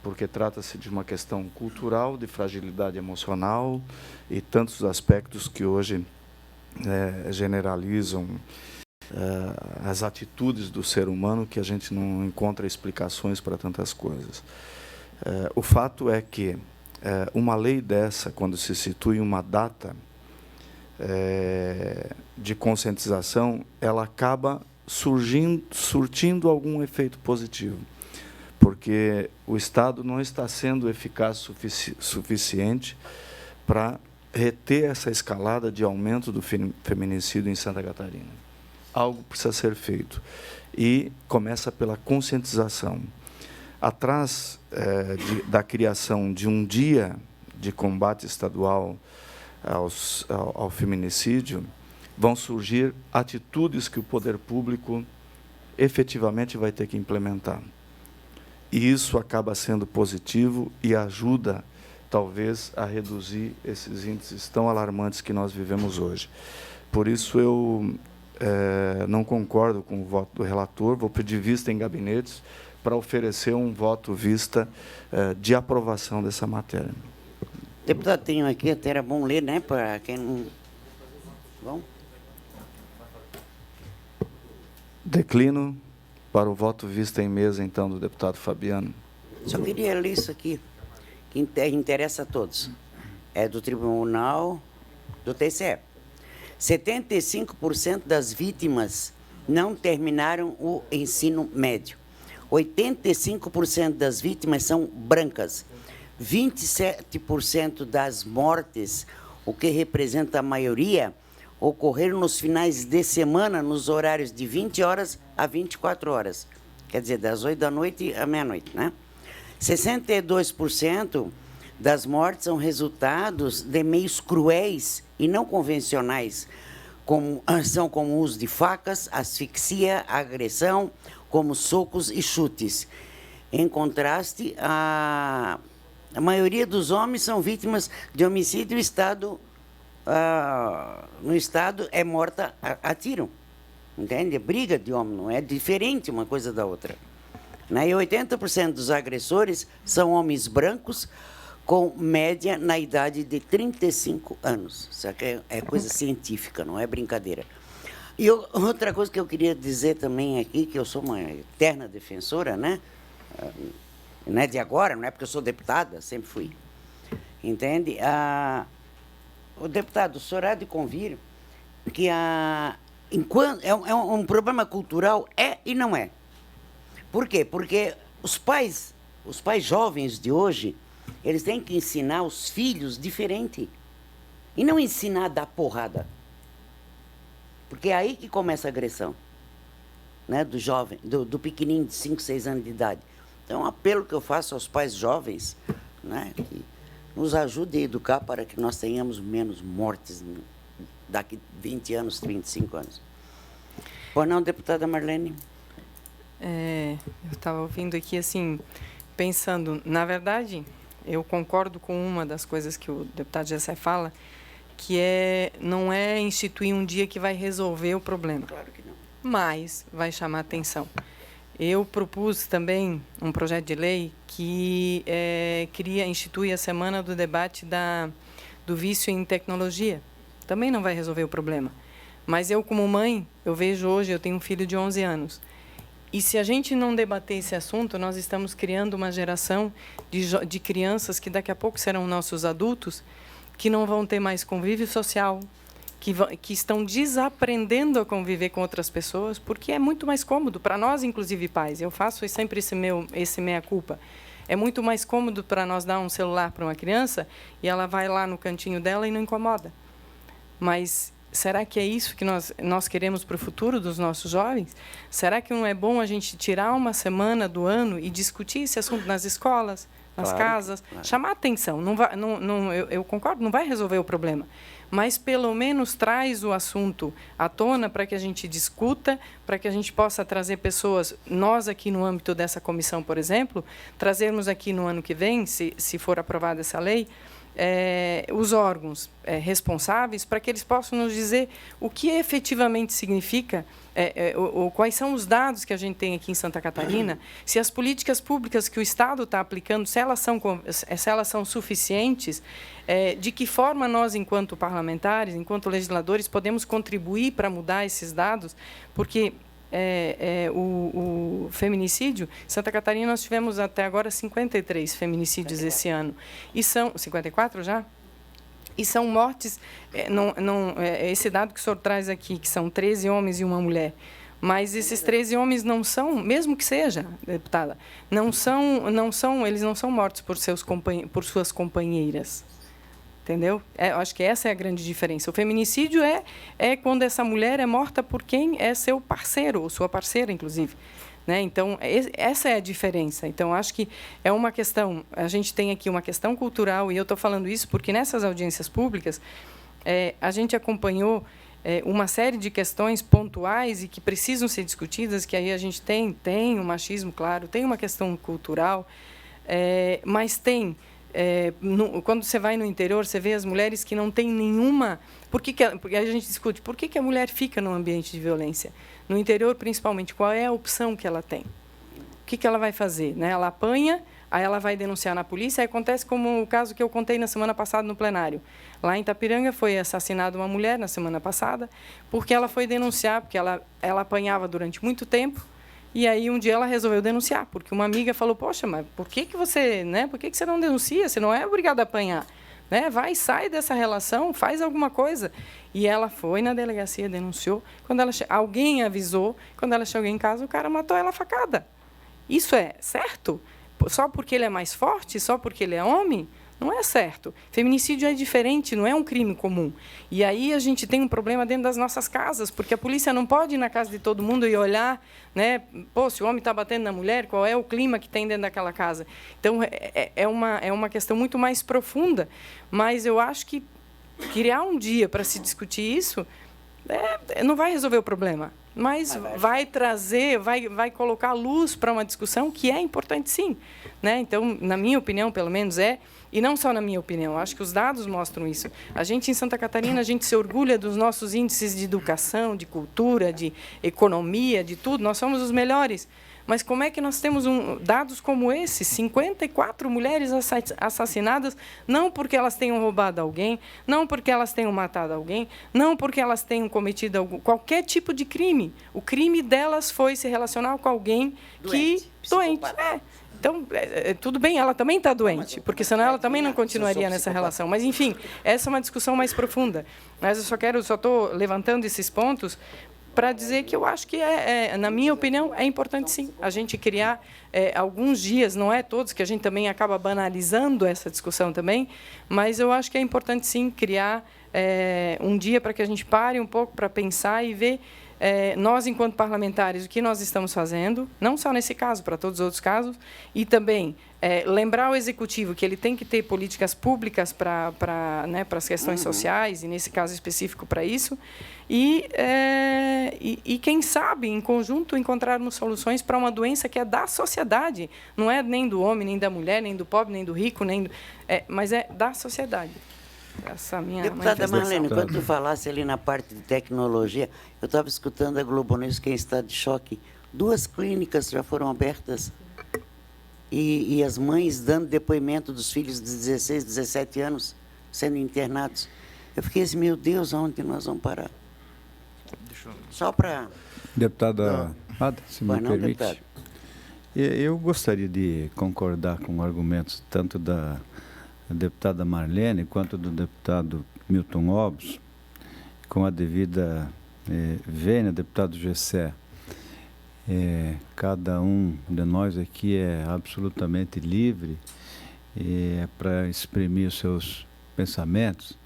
porque trata-se de uma questão cultural, de fragilidade emocional e tantos aspectos que hoje generalizam as atitudes do ser humano, que a gente não encontra explicações para tantas coisas. O fato é que uma lei dessa, quando se situa em uma data de conscientização, ela acaba surtindo algum efeito positivo, porque o Estado não está sendo eficaz suficiente para reter essa escalada de aumento do feminicídio em Santa Catarina. Algo precisa ser feito. E começa pela conscientização. Atrás da criação de um dia de combate estadual ao feminicídio, vão surgir atitudes que o poder público efetivamente vai ter que implementar. E isso acaba sendo positivo e ajuda, talvez, a reduzir esses índices tão alarmantes que nós vivemos hoje. Por isso, eu não concordo com o voto do relator, vou pedir vista em gabinetes para oferecer um voto vista de aprovação dessa matéria.
Deputado, tenho aqui, até era bom ler, né, para quem não... Bom.
Declino para o voto vista em mesa, então, do deputado Fabiano.
Só queria ler isso aqui, que interessa a todos. É do Tribunal do TCE. 75% das vítimas não terminaram o ensino médio. 85% das vítimas são brancas. 27% das mortes, o que representa a maioria, ocorreram nos finais de semana, nos horários de 20 horas a 24 horas. Quer dizer, das 8 da noite à meia-noite, né? 62% das mortes são resultados de meios cruéis e não convencionais, são como o uso de facas, asfixia, agressão, como socos e chutes. Em contraste, a maioria dos homens são vítimas de homicídio e no Estado é morta a tiro. Entende? Briga de homem, não é diferente uma coisa da outra. Né? E 80% dos agressores são homens brancos, com média na idade de 35 anos. Isso aqui é coisa científica, não é brincadeira. E outra coisa que eu queria dizer também aqui, que eu sou uma eterna defensora, né? Não é de agora, não é porque eu sou deputada, sempre fui. Entende? O deputado, o senhor há de convir que enquanto é um problema cultural, e não é. Por quê? Porque os pais jovens de hoje, eles têm que ensinar os filhos diferente. E não ensinar a dar porrada. Porque é aí que começa a agressão, né, do jovem, do pequenininho de 5, 6 anos de idade. Então, um apelo que eu faço aos pais jovens, né, que nos ajude a educar para que nós tenhamos menos mortes daqui 20 anos, 25 anos. Pois não, deputada Marlene?
Eu estava ouvindo aqui, assim, pensando, na verdade, eu concordo com uma das coisas que o deputado Gessé fala, que não é instituir um dia que vai resolver o problema.
Claro que não.
Mas vai chamar atenção. Eu propus também um projeto de lei que institui a semana do debate do vício em tecnologia. Também não vai resolver o problema. Mas eu, como mãe, eu vejo hoje, eu tenho um filho de 11 anos. E se a gente não debater esse assunto, nós estamos criando uma geração de crianças que daqui a pouco serão nossos adultos, que não vão ter mais convívio social, que estão desaprendendo a conviver com outras pessoas, porque é muito mais cômodo para nós, inclusive pais. Eu faço sempre esse meia-culpa. É muito mais cômodo para nós dar um celular para uma criança e ela vai lá no cantinho dela e não incomoda. Mas será que é isso que nós queremos para o futuro dos nossos jovens? Será que não é bom a gente tirar uma semana do ano e discutir esse assunto nas escolas, nas casas, chamar atenção? Eu concordo, não vai resolver o problema, mas pelo menos traz o assunto à tona para que a gente discuta, para que a gente possa trazer pessoas, nós aqui no âmbito dessa comissão, por exemplo, trazermos aqui no ano que vem, se for aprovada essa lei, os órgãos responsáveis para que eles possam nos dizer o que efetivamente significa, quais são os dados que a gente tem aqui em Santa Catarina, se as políticas públicas que o Estado está aplicando, se elas são suficientes, de que forma nós, enquanto parlamentares, enquanto legisladores, podemos contribuir para mudar esses dados, porque o feminicídio, em Santa Catarina nós tivemos até agora 53 feminicídios esse ano. E são 54 já? E são mortes, esse dado que o senhor traz aqui, que são 13 homens e uma mulher. Mas esses 13 homens não são, mesmo que seja, deputada, eles não são mortos por suas companheiras. Entendeu? Eu acho que essa é a grande diferença. O feminicídio é quando essa mulher é morta por quem é seu parceiro, ou sua parceira, inclusive. Né? Então, essa é a diferença. Então, acho que é uma questão, a gente tem aqui uma questão cultural, e eu estou falando isso porque nessas audiências públicas, a gente acompanhou uma série de questões pontuais e que precisam ser discutidas, que aí a gente tem o machismo, claro, tem uma questão cultural, mas tem... quando você vai no interior, você vê as mulheres que não têm nenhuma... Porque a gente discute, por que a mulher fica no ambiente de violência? No interior, principalmente, qual é a opção que ela tem? O que ela vai fazer? Né? Ela apanha, aí ela vai denunciar na polícia, aí acontece como o caso que eu contei na semana passada no plenário. Lá em Itapiranga foi assassinada uma mulher na semana passada, porque ela foi denunciar, porque ela apanhava durante muito tempo. E aí, um dia, ela resolveu denunciar, porque uma amiga falou, poxa, mas por que você não denuncia? Você não é obrigada a apanhar. Né? Vai, sai dessa relação, faz alguma coisa. E ela foi na delegacia, denunciou. Quando alguém avisou, quando ela chegou em casa, o cara matou ela a facada. Isso é certo? Só porque ele é mais forte? Só porque ele é homem? Não é certo. Feminicídio é diferente, não é um crime comum. E aí a gente tem um problema dentro das nossas casas, porque a polícia não pode ir na casa de todo mundo e olhar, né? Pô, se o homem está batendo na mulher, qual é o clima que tem dentro daquela casa? Então, é uma questão muito mais profunda, mas eu acho que criar um dia para se discutir isso não vai resolver o problema, mas vai trazer, vai colocar luz para uma discussão que é importante, sim. Né? Então, na minha opinião, pelo menos, e não só na minha opinião, acho que os dados mostram isso. A gente, em Santa Catarina, a gente se orgulha dos nossos índices de educação, de cultura, de economia, de tudo. Nós somos os melhores. Mas como é que nós temos dados como esse? 54 mulheres assassinadas, não porque elas tenham roubado alguém, não porque elas tenham matado alguém, não porque elas tenham cometido qualquer tipo de crime. O crime delas foi se relacionar com alguém doente. Então, tudo bem, ela também está doente, porque senão ela também não continuaria nessa relação. Mas, enfim, essa é uma discussão mais profunda. Mas eu só estou levantando esses pontos para dizer que eu acho que, na minha opinião, é importante, sim, a gente criar alguns dias, não é todos, que a gente também acaba banalizando essa discussão também, mas eu acho que é importante, sim, criar um dia para que a gente pare um pouco para pensar e ver nós, enquanto parlamentares, o que nós estamos fazendo, não só nesse caso, para todos os outros casos, e também lembrar o Executivo que ele tem que ter políticas públicas para as questões sociais, e, nesse caso específico, para isso, e, quem sabe, em conjunto, encontrarmos soluções para uma doença que é da sociedade, não é nem do homem, nem da mulher, nem do pobre, nem do rico, mas é da sociedade. Essa minha
Deputada Marlene, quando tu falasse ali na parte de tecnologia, eu estava escutando a Globo News, que é em estado de choque. 2 clínicas já foram abertas e as mães dando depoimento dos filhos de 16, 17 anos sendo internados. Eu fiquei assim, meu Deus, aonde nós vamos parar? Só para...
Deputada Ada, se me permite. Deputado. Eu gostaria de concordar com argumentos tanto da deputada Marlene, quanto do deputado Milton Obos, com a devida vênia, deputado Gessé. Cada um de nós aqui é absolutamente livre para exprimir os seus pensamentos,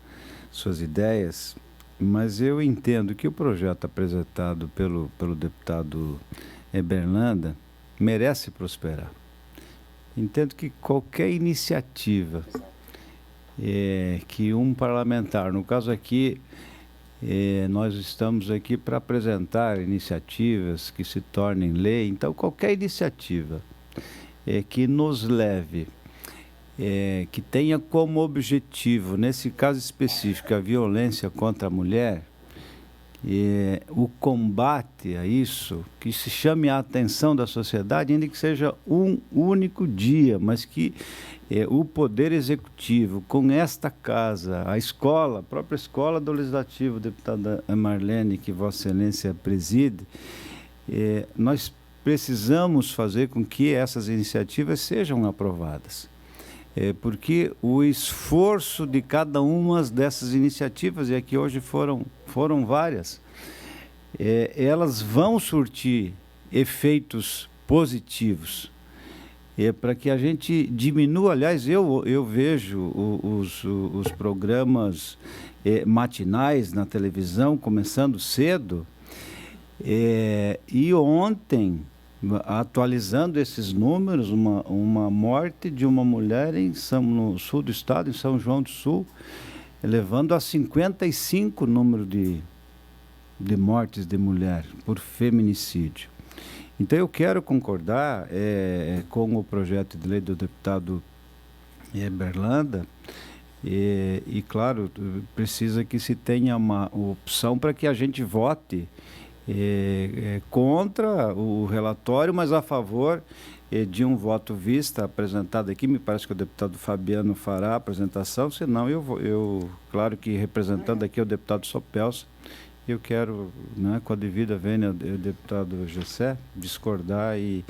suas ideias, mas eu entendo que o projeto apresentado pelo deputado Berlanda merece prosperar. Entendo que qualquer iniciativa que um parlamentar, no caso aqui, nós estamos aqui para apresentar iniciativas que se tornem lei, então qualquer iniciativa que nos leve que tenha como objetivo, nesse caso específico, a violência contra a mulher, o combate a isso, que se chame a atenção da sociedade, ainda que seja um único dia, mas que o Poder Executivo, com esta casa, a escola, a própria escola do Legislativo, deputada Marlene, que Vossa Excelência preside, nós precisamos fazer com que essas iniciativas sejam aprovadas. Porque o esforço de cada uma dessas iniciativas, e aqui hoje foram várias, elas vão surtir efeitos positivos. Para que a gente diminua, aliás, eu vejo os programas matinais na televisão começando cedo, e ontem, atualizando esses números, uma morte de uma mulher no sul do estado, em São João do Sul, elevando a 55 o número de mortes de mulher por feminicídio. Então, eu quero concordar com o projeto de lei do deputado Berlanda, e, claro, precisa que se tenha uma opção para que a gente vote contra o relatório, mas a favor de um voto vista apresentado aqui. Me parece que o deputado Fabiano fará a apresentação, senão eu claro que representando aqui o deputado Sopelsa, eu quero, né, com a devida vênia, o deputado Gessé, discordar e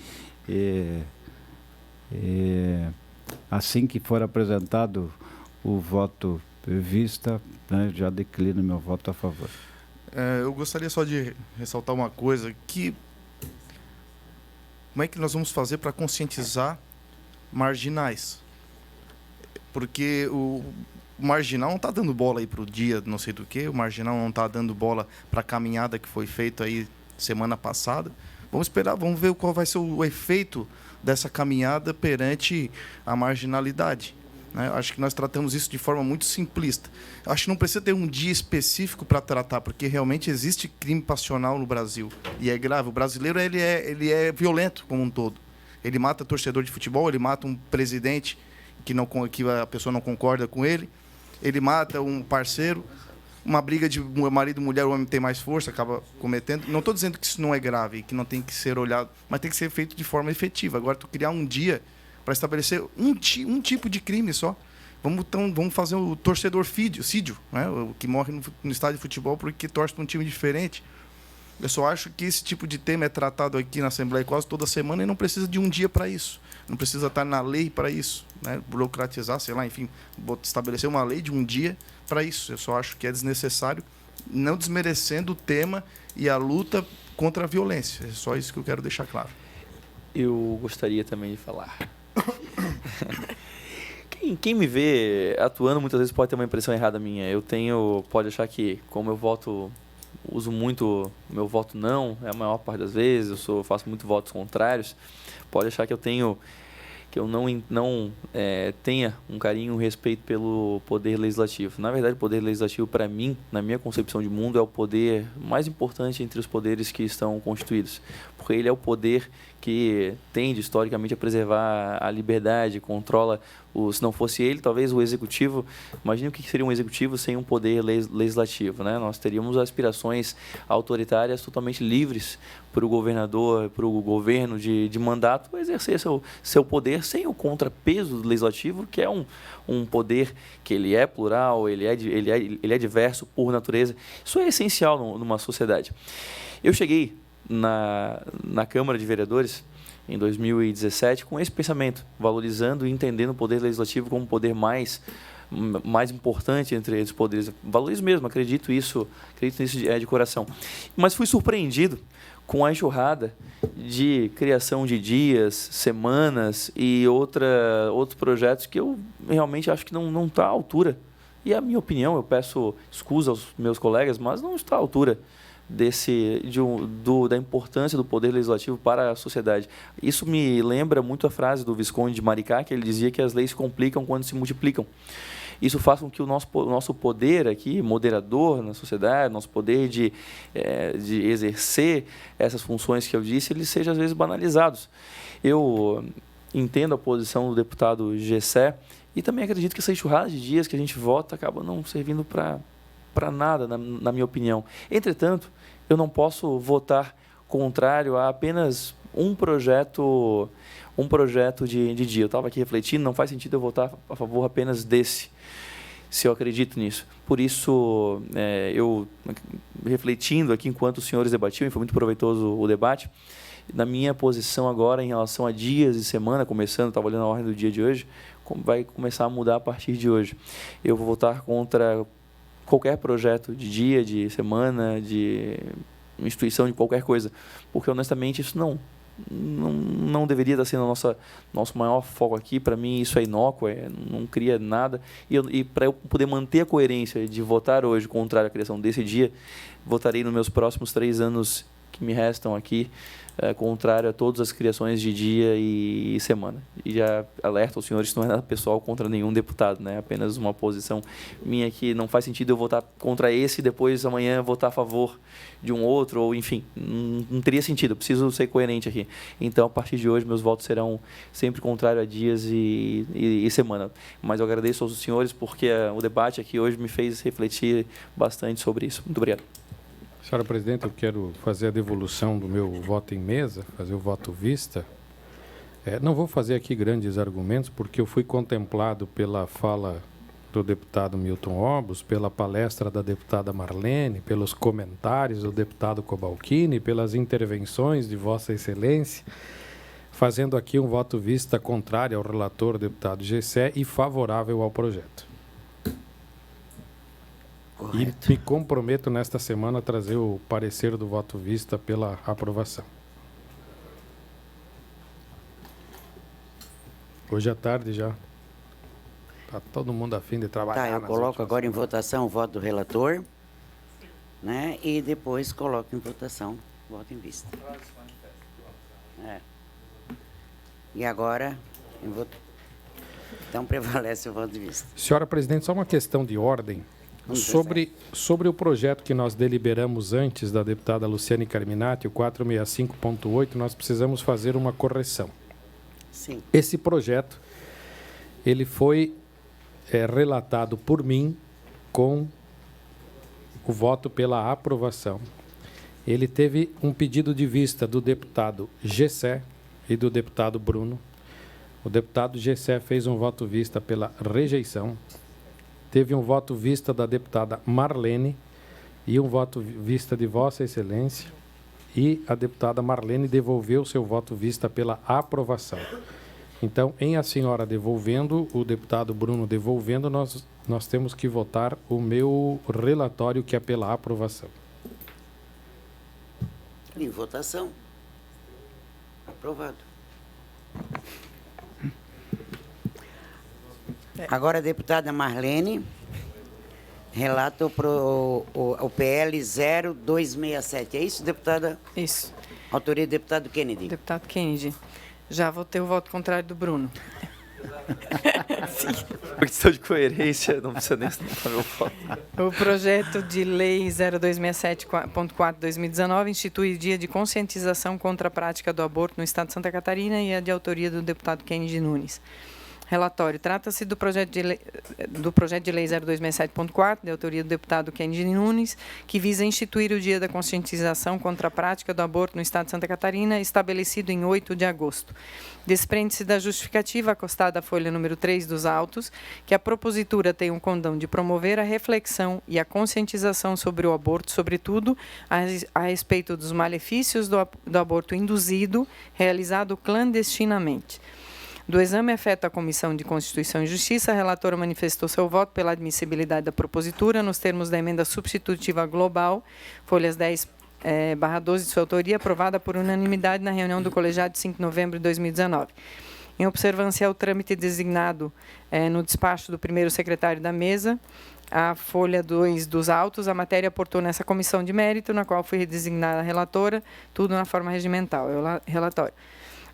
assim que for apresentado o voto vista, né, já declino meu voto a favor.
Eu gostaria só de ressaltar uma coisa, como é que nós vamos fazer para conscientizar marginais? Porque o marginal não está dando bola aí para o dia não sei do que, o marginal não está dando bola para a caminhada que foi feita aí semana passada. Vamos esperar, vamos ver qual vai ser o efeito dessa caminhada perante a marginalidade. Acho que nós tratamos isso de forma muito simplista. Acho que não precisa ter um dia específico para tratar, porque realmente existe crime passional no Brasil. E é grave. O brasileiro ele é violento como um todo. Ele mata torcedor de futebol, ele mata um presidente que a pessoa não concorda com ele, ele mata um parceiro, uma briga de marido e mulher, o homem tem mais força, acaba cometendo. Não estou dizendo que isso não é grave, que não tem que ser olhado, mas tem que ser feito de forma efetiva. Agora, tu criar um dia para estabelecer um tipo de crime só. Vamos fazer o torcedor sídio, né? O que morre no estádio de futebol porque torce para um time diferente. Eu só acho que esse tipo de tema é tratado aqui na Assembleia quase toda semana e não precisa de um dia para isso. Não precisa estar na lei para isso, né? Burocratizar, sei lá, enfim, estabelecer uma lei de um dia para isso. Eu só acho que é desnecessário, não desmerecendo o tema e a luta contra a violência. É só isso que eu quero deixar claro.
Eu gostaria também de falar. Quem me vê atuando muitas vezes pode ter uma impressão errada minha. Pode achar que, como eu uso muito meu voto não, é a maior parte das vezes, eu faço muito votos contrários, pode achar que eu não tenha um carinho e um respeito pelo poder legislativo. Na verdade, o poder legislativo, para mim, na minha concepção de mundo, é o poder mais importante entre os poderes que estão constituídos, porque ele é o poder que tende, historicamente, a preservar a liberdade, controla se não fosse ele, talvez o executivo. Imagine o que seria um executivo sem um poder legislativo, né? Nós teríamos aspirações autoritárias totalmente livres para o governador, para o governo de mandato exercer seu poder sem o contrapeso do legislativo, que é um poder que ele é plural, ele é diverso por natureza. Isso é essencial numa sociedade. Eu cheguei na Câmara de Vereadores em 2017 com esse pensamento, valorizando e entendendo o poder legislativo como o poder mais importante entre os poderes. Valorizo mesmo, acredito nisso de coração. Mas fui surpreendido com a enxurrada de criação de dias, semanas e outros projetos que eu realmente acho que não está à altura. E a minha opinião, eu peço escusa aos meus colegas, mas não está à altura da importância do poder legislativo para a sociedade. Isso me lembra muito a frase do Visconde de Maricá, que ele dizia que as leis se complicam quando se multiplicam. Isso faz com que o nosso poder aqui, moderador na sociedade, nosso poder de exercer essas funções que eu disse, eles sejam às vezes banalizados. Eu entendo a posição do deputado Gessé e também acredito que essa enxurrada de dias que a gente vota acaba não servindo para nada, na minha opinião. Entretanto, eu não posso votar contrário a apenas um projeto de dia. Eu estava aqui refletindo, não faz sentido eu votar a favor apenas desse, se eu acredito nisso. Por isso, eu, refletindo aqui enquanto os senhores debatiam, e foi muito proveitoso o debate, na minha posição agora em relação a dias e semana, começando, estava olhando a ordem do dia de hoje, vai começar a mudar a partir de hoje. Eu vou votar contra qualquer projeto de dia, de semana, de instituição, de qualquer coisa, porque honestamente isso não deveria estar sendo nosso maior foco aqui. Para mim isso é inócuo, não cria nada, e para eu poder manter a coerência de votar hoje contrário à criação desse dia, votarei nos meus próximos 3 anos que me restam aqui contrário a todas as criações de dia e semana. E já alerto aos senhores que não é nada pessoal contra nenhum deputado, né? Apenas uma posição minha que não faz sentido eu votar contra esse e depois amanhã votar a favor de um outro, ou enfim, não teria sentido. Eu preciso ser coerente aqui. Então, a partir de hoje, meus votos serão sempre contrários a dias e semana. Mas eu agradeço aos senhores porque o debate aqui hoje me fez refletir bastante sobre isso. Muito obrigado.
Senhora Presidente, eu quero fazer a devolução do meu voto em mesa, fazer o voto vista. Não vou fazer aqui grandes argumentos, porque eu fui contemplado pela fala do deputado Milton Obos, pela palestra da deputada Marlene, pelos comentários do deputado Cobalcini, pelas intervenções de Vossa Excelência, fazendo aqui um voto vista contrário ao relator, deputado Gessé, e favorável ao projeto. Correto. E me comprometo nesta semana a trazer o parecer do voto vista pela aprovação. Hoje à tarde já está todo mundo a fim de trabalhar.
Tá, eu coloco agora em votação o voto do relator, né? E depois coloco em votação o voto em vista. E agora, então prevalece o voto de vista.
Senhora Presidente, só uma questão de ordem. Sobre o projeto que nós deliberamos antes da deputada Luciane Carminati, o 465.8, nós precisamos fazer uma correção.
Sim.
Esse projeto, ele foi relatado por mim com o voto pela aprovação. Ele teve um pedido de vista do deputado Gessé e do deputado Bruno. O deputado Gessé fez um voto vista pela rejeição. Teve um voto vista da deputada Marlene e um voto vista de Vossa Excelência, e a deputada Marlene devolveu seu voto vista pela aprovação. Então, em a senhora devolvendo, o deputado Bruno devolvendo, nós temos que votar o meu relatório, que é pela aprovação.
Em votação. Aprovado. Agora a deputada Marlene relata o PL 0267. É isso, deputada?
Isso.
Autoria do deputado Kennedy.
Deputado Kennedy. Já votei o voto contrário do Bruno.
Por questão de coerência, não precisa nem estar meu voto.
O projeto de lei 0267.4/2019 institui o dia de conscientização contra a prática do aborto no estado de Santa Catarina e é de autoria do deputado Kennedy Nunes. Relatório. Trata-se do projeto de lei 0267.4, de autoria do deputado Kennedy Nunes, que visa instituir o Dia da Conscientização contra a Prática do Aborto no Estado de Santa Catarina, estabelecido em 8 de agosto. Desprende-se da justificativa acostada à folha número 3 dos autos, que a propositura tem o condão de promover a reflexão e a conscientização sobre o aborto, sobretudo a respeito dos malefícios do aborto induzido, realizado clandestinamente. Do exame afeto à Comissão de Constituição e Justiça, a relatora manifestou seu voto pela admissibilidade da propositura nos termos da emenda substitutiva global, folhas 10/12 de sua autoria, aprovada por unanimidade na reunião do colegiado de 5 de novembro de 2019. Em observância ao trâmite designado no despacho do primeiro secretário da mesa, a folha 2 dos autos, a matéria aportou nessa comissão de mérito, na qual foi designada a relatora, tudo na forma regimental. É o relatório.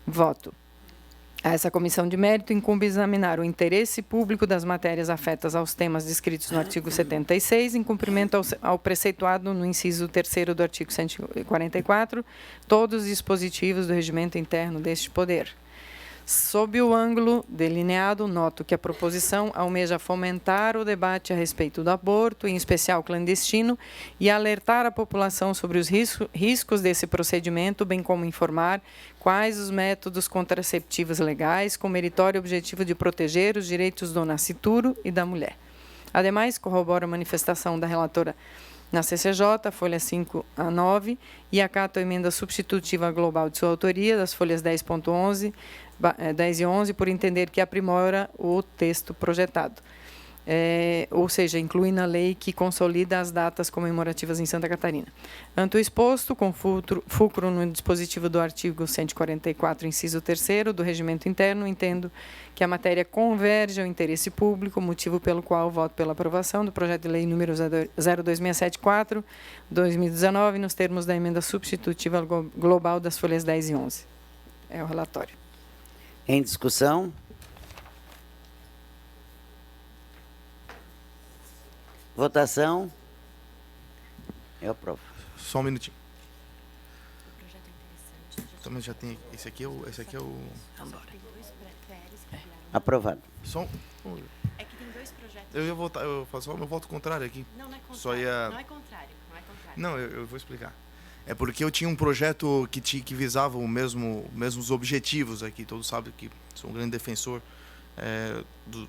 Voto. A essa comissão de mérito incumbe examinar o interesse público das matérias afetas aos temas descritos no artigo 76, em cumprimento ao preceituado no inciso 3º do artigo 144, todos os dispositivos do regimento interno deste poder. Sob o ângulo delineado, noto que a proposição almeja fomentar o debate a respeito do aborto, em especial clandestino, e alertar a população sobre os riscos desse procedimento, bem como informar quais os métodos contraceptivos legais, com meritório objetivo de proteger os direitos do nascituro e da mulher. Ademais, corrobora a manifestação da relatora na CCJ, folha 5 a 9, e acato a emenda substitutiva global de sua autoria, das folhas 10.11, 10 e 11, por entender que aprimora o texto projetado. Ou seja, inclui na lei que consolida as datas comemorativas em Santa Catarina. Ante o exposto, com fulcro no dispositivo do artigo 144, inciso 3º do Regimento Interno, entendo que a matéria converge ao interesse público, motivo pelo qual voto pela aprovação do projeto de lei número 02674/2019, nos termos da emenda substitutiva global das folhas 10 e 11. É o relatório.
Em discussão? Votação? Eu aprovo.
Só um minutinho. Também já tem. Esse aqui é o.
Aprovado.
Só
É que tem dois projetos.
eu ia votar, eu faço só o meu voto contrário aqui.
Não, não é contrário.
Só ia...
Não é contrário.
Não, eu vou explicar. É porque eu tinha um projeto que visava mesmos objetivos aqui. Todos sabem que sou um grande defensor de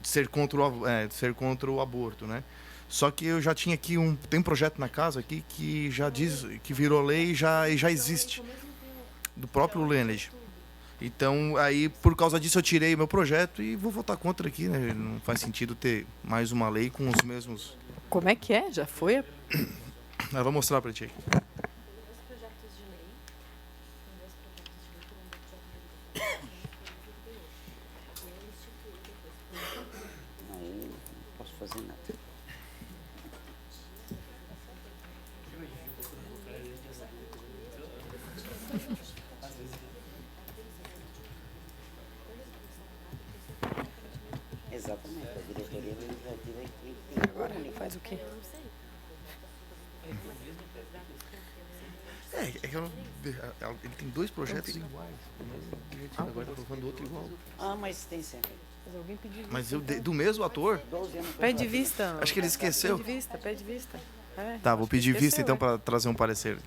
ser contra o aborto, né? Só que eu já tinha aqui tem um projeto na casa aqui que já diz que virou lei e já existe do próprio Lenage. Então, aí, por causa disso, eu tirei meu projeto e vou votar contra aqui, né? Não faz sentido ter mais uma lei com os mesmos...
Como é que é? Já foi?
Eu vou mostrar para ti aqui.
Não posso fazer nada. Exatamente, a diretoria legislativa é que tem
Agora ele faz o quê?
Ele tem dois projetos iguais. Agora está falando outro igual.
Ah, mas tem sempre.
Mas alguém pediu.
Mas do mesmo ator?
12 anos.
Pede vista.
Acho que ele esqueceu.
Pede vista. É,
Tá, vou
acho que
pedir vista
esqueceu,
então para trazer um parecer.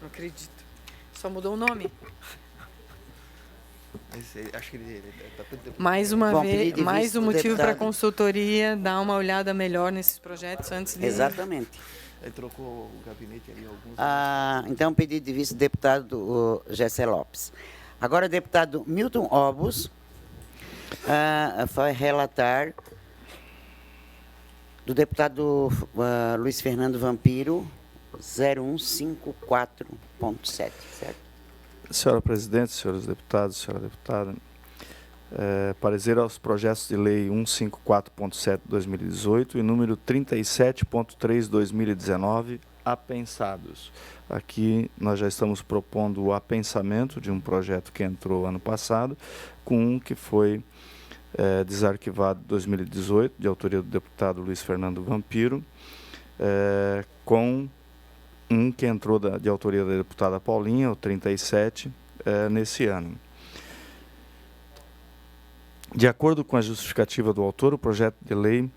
Não acredito. Só mudou o nome.
Acho que ele tá tanto...
Mais uma
Bom,
vez,
pedido de
mais
vista
um
do
motivo para a
deputado.
consultoria dar uma olhada melhor nesses projetos antes de...
Exatamente.
Ele trocou o gabinete ali alguns...
Então, pedido de vista do deputado Gessé Lopes. Agora, o deputado Milton Obus vai relatar do deputado Luiz Fernando Vampiro, 0154.7, certo?
Senhora Presidente, senhores deputados, senhora deputada, parecer aos projetos de lei 154.7/2018 e número 37.3/2019 apensados. Aqui nós já estamos propondo o apensamento de um projeto que entrou ano passado, com um que foi desarquivado em 2018, de autoria do deputado Luiz Fernando Vampiro, com um que entrou de autoria da deputada Paulinha, o 37, nesse ano. De acordo com a justificativa do autor, o projeto de lei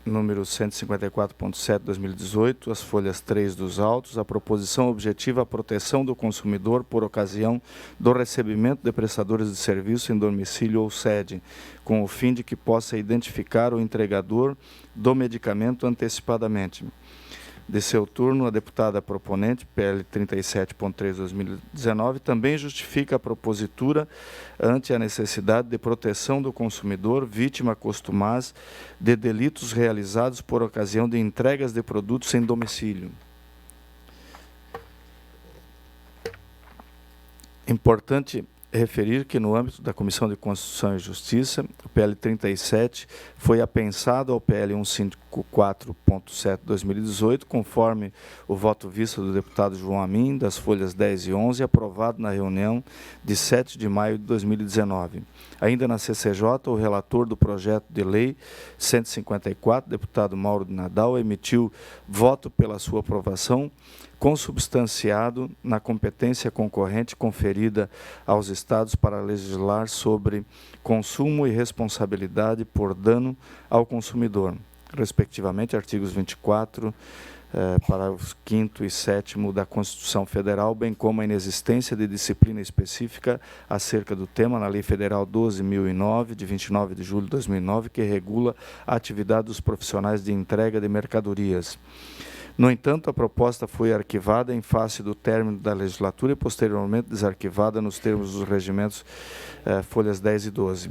número 154.7/2018, as folhas 3 dos autos, a proposição objetiva a proteção do consumidor por ocasião do recebimento de prestadores de serviço em domicílio ou sede, com o fim de que possa identificar o entregador do medicamento antecipadamente. De seu turno, a deputada proponente, PL 37.3/2019, também justifica a propositura ante a necessidade de proteção do consumidor, vítima costumaz de delitos realizados por ocasião de entregas de produtos em domicílio. Importante referir que, no âmbito da Comissão de Constituição e Justiça, o PL 37 foi apensado ao PL 154.7/2018, conforme o voto visto do deputado João Amin, das folhas 10 e 11, aprovado na reunião de 7 de maio de 2019. Ainda na CCJ, o relator do projeto de lei 154, deputado Mauro de Nadal, emitiu voto pela sua aprovação, consubstanciado na competência concorrente conferida aos Estados para legislar sobre consumo e responsabilidade por dano ao consumidor, respectivamente, artigos 24, parágrafos 5º e 7º da Constituição Federal, bem como a inexistência de disciplina específica acerca do tema na Lei Federal 12.009, de 29 de julho de 2009, que regula a atividade dos profissionais de entrega de mercadorias. No entanto, a proposta foi arquivada em face do término da legislatura e posteriormente desarquivada nos termos dos regimentos folhas 10 e 12.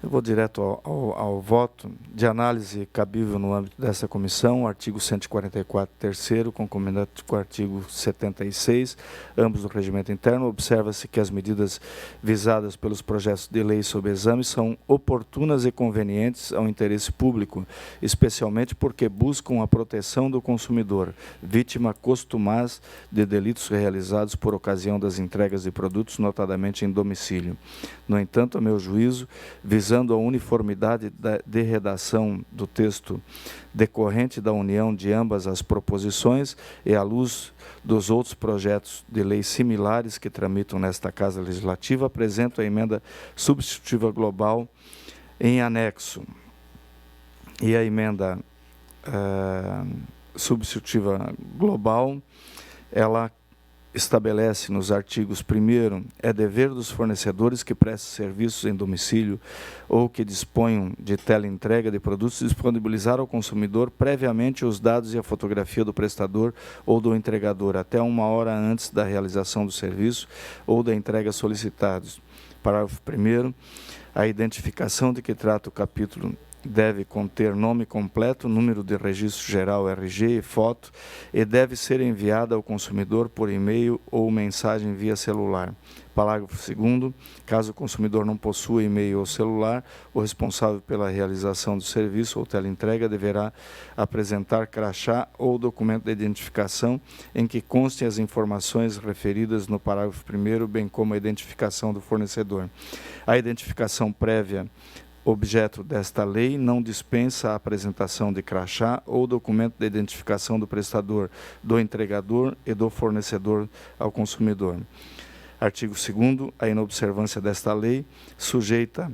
Eu vou direto ao voto. De análise cabível no âmbito dessa comissão, artigo 144, terceiro, concomitante com o artigo 76, ambos do regimento interno, observa-se que as medidas visadas pelos projetos de lei sob exame são oportunas e convenientes ao interesse público, especialmente porque buscam a proteção do consumidor, vítima costumaz de delitos realizados por ocasião das entregas de produtos, notadamente em domicílio. No entanto, a meu juízo, visando a uniformidade de redação do texto decorrente da união de ambas as proposições e à luz dos outros projetos de lei similares que tramitam nesta Casa Legislativa, apresento a emenda substitutiva global em anexo. E a emenda substitutiva global, ela estabelece nos artigos 1º, é dever dos fornecedores que prestam serviços em domicílio ou que disponham de teleentrega de produtos disponibilizar ao consumidor previamente os dados e a fotografia do prestador ou do entregador até 1 hora antes da realização do serviço ou da entrega solicitados. Parágrafo 1º, a identificação de que trata o capítulo deve conter nome completo, número de registro geral RG e foto, e deve ser enviada ao consumidor por e-mail ou mensagem via celular. Parágrafo 2º, caso o consumidor não possua e-mail ou celular, o responsável pela realização do serviço ou teleentrega deverá apresentar crachá ou documento de identificação em que constem as informações referidas no parágrafo 1º, bem como a identificação do fornecedor. A identificação prévia objeto desta lei não dispensa a apresentação de crachá ou documento de identificação do prestador, do entregador e do fornecedor ao consumidor. Artigo 2º, a inobservância desta lei sujeita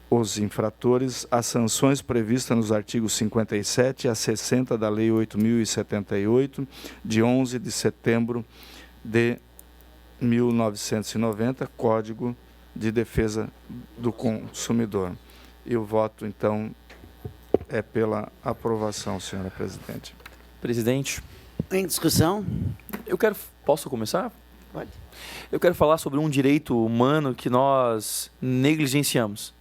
os infratores às sanções previstas nos artigos 57 a 60 da Lei 8.078, de 11 de setembro de 1990, Código de Defesa do Consumidor. E o voto, então, é pela aprovação, senhora presidente.
Presidente.
Em discussão?
Posso começar?
Pode.
Eu quero falar sobre um direito humano que nós negligenciamos.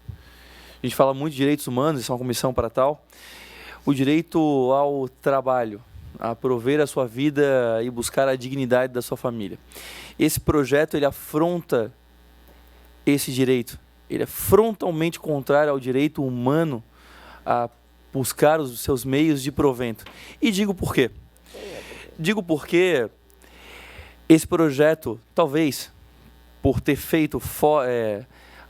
A gente fala muito de direitos humanos, isso é uma comissão para tal. O direito ao trabalho, a prover a sua vida e buscar a dignidade da sua família. Esse projeto, ele afronta esse direito. Ele é frontalmente contrário ao direito humano a buscar os seus meios de provento. E digo por quê. Digo porque esse projeto, talvez, por ter feito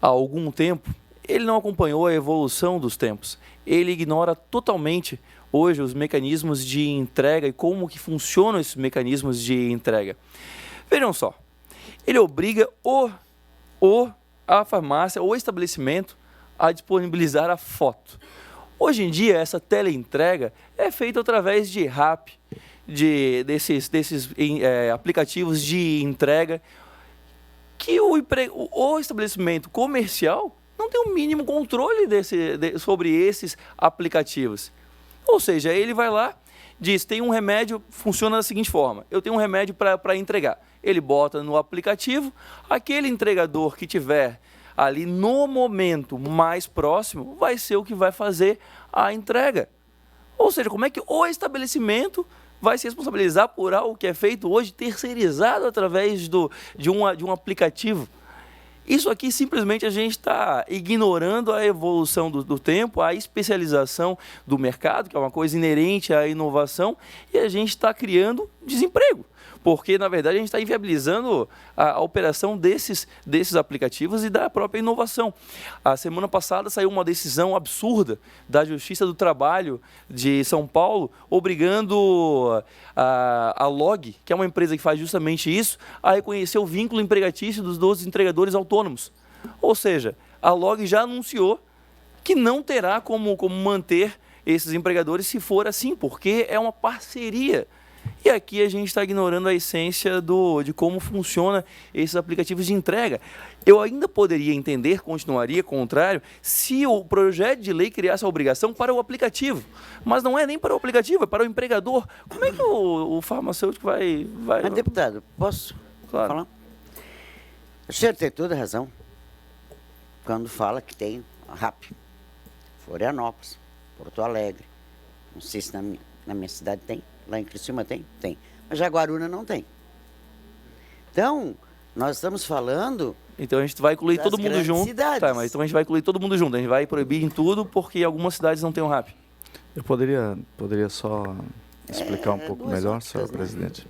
há algum tempo, ele não acompanhou a evolução dos tempos. Ele ignora totalmente, hoje, os mecanismos de entrega e como que funcionam esses mecanismos de entrega. Vejam só, ele obriga a farmácia ou estabelecimento a disponibilizar a foto. Hoje em dia, essa teleentrega é feita através de RAP, desses aplicativos de entrega, que o estabelecimento comercial não tem o mínimo controle sobre esses aplicativos. Ou seja, ele vai lá, diz, tem um remédio, funciona da seguinte forma, eu tenho um remédio para entregar. Ele bota no aplicativo, aquele entregador que tiver ali no momento mais próximo vai ser o que vai fazer a entrega. Ou seja, como é que o estabelecimento vai se responsabilizar por algo que é feito hoje terceirizado através de um aplicativo? Isso aqui simplesmente a gente está ignorando a evolução do tempo, a especialização do mercado, que é uma coisa inerente à inovação, e a gente está criando desemprego. porque, na verdade, a gente está inviabilizando a operação desses aplicativos e da própria inovação. A semana passada saiu uma decisão absurda da Justiça do Trabalho de São Paulo, obrigando a Log, que é uma empresa que faz justamente isso, a reconhecer o vínculo empregatício dos entregadores autônomos. Ou seja, a Log já anunciou que não terá como manter esses empregadores se for assim, porque é uma parceria. E aqui a gente está ignorando a essência de como funcionam esses aplicativos de entrega. Eu ainda poderia entender, continuaria contrário, se o projeto de lei criasse a obrigação para o aplicativo. Mas não é nem para o aplicativo, é para o empregador. Como é que o farmacêutico vai...
Mas, deputado, posso falar? O senhor tem toda a razão quando fala que tem a RAP, Florianópolis, Porto Alegre. Não sei se na minha cidade tem. Lá em Criciúma tem? Tem. Mas Jaguaruna não tem. Então, nós estamos falando...
Então a gente vai incluir todo mundo junto.
Cidades.
Tá, mas então a gente vai incluir todo mundo junto. A gente vai proibir em tudo porque algumas cidades não têm um RAP.
Eu poderia só explicar um pouco melhor, senhor presidente?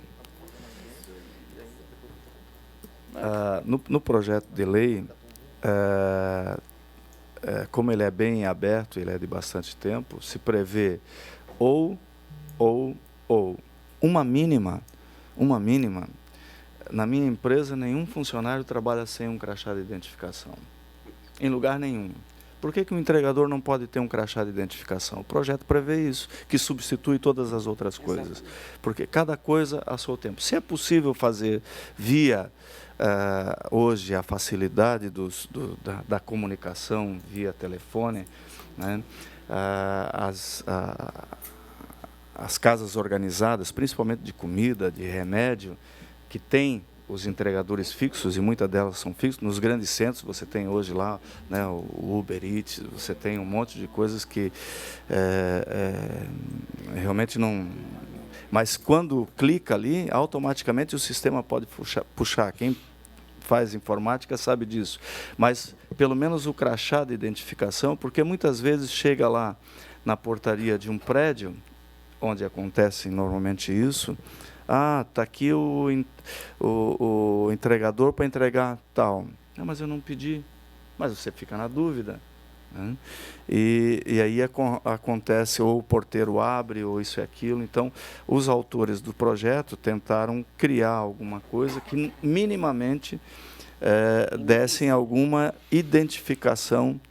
No projeto de lei, como ele é bem aberto, ele é de bastante tempo, se prevê ou uma mínima. Na minha empresa, nenhum funcionário trabalha sem um crachá de identificação. Em lugar nenhum. Por que o entregador não pode ter um crachá de identificação? O projeto prevê isso, que substitui todas as outras coisas. Porque cada coisa a seu tempo. Se é possível fazer via, hoje, a facilidade da comunicação via telefone, né? As casas organizadas, principalmente de comida, de remédio, que tem os entregadores fixos, e muitas delas são fixos. Nos grandes centros você tem hoje lá, né, o Uber Eats, você tem um monte de coisas que realmente não... Mas quando clica ali, automaticamente o sistema pode puxar. Quem faz informática sabe disso. Mas pelo menos o crachá de identificação, porque muitas vezes chega lá na portaria de um prédio, onde acontece normalmente isso, está aqui o entregador para entregar tal. Mas eu não pedi. Mas você fica na dúvida. Né? E aí acontece, ou o porteiro abre, ou isso e aquilo. Então, os autores do projeto tentaram criar alguma coisa que minimamente dessem alguma identificação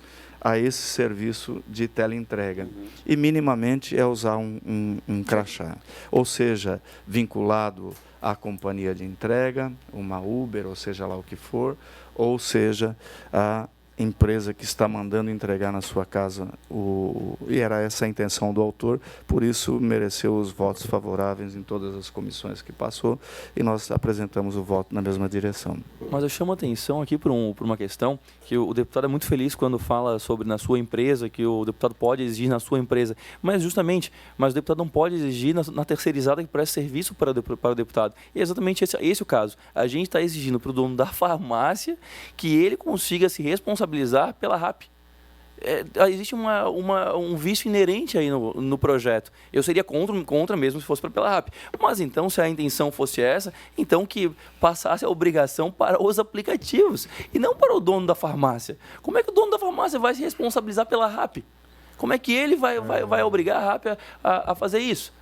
a esse serviço de teleentrega. E minimamente é usar um crachá. Ou seja, vinculado à companhia de entrega, uma Uber, ou seja lá o que for, ou seja, a empresa que está mandando entregar na sua casa. E era essa a intenção do autor, por isso mereceu os votos favoráveis em todas as comissões que passou, e nós apresentamos o voto na mesma direção.
Mas eu chamo a atenção aqui por uma questão, que o deputado é muito feliz quando fala sobre na sua empresa, que o deputado pode exigir na sua empresa, mas o deputado não pode exigir na terceirizada que presta serviço para o deputado. E é exatamente esse o caso. A gente está exigindo para o dono da farmácia que ele consiga se responsabilizar pela RAP. Existe um vício inerente aí no projeto. Eu seria contra mesmo se fosse pela RAP. Mas então, se a intenção fosse essa, então que passasse a obrigação para os aplicativos e não para o dono da farmácia. Como é que o dono da farmácia vai se responsabilizar pela RAP? Como é que ele vai obrigar a RAP a fazer isso?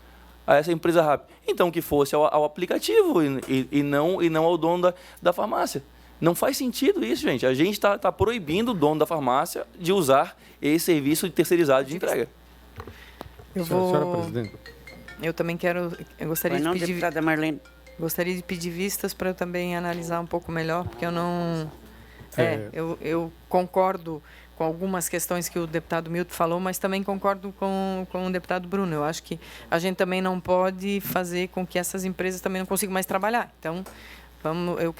A essa empresa RAP? Então que fosse ao aplicativo e não ao dono da farmácia. Não faz sentido isso, gente. A gente está proibindo o dono da farmácia de usar esse serviço terceirizado de entrega.
Senhora presidente.
Eu também gostaria de pedir...
deputada Marlene.
Gostaria de pedir vistas para eu também analisar um pouco melhor, porque eu não... Eu concordo com algumas questões que o deputado Milton falou, mas também concordo com o deputado Bruno. Eu acho que a gente também não pode fazer com que essas empresas também não consigam mais trabalhar. Então... eu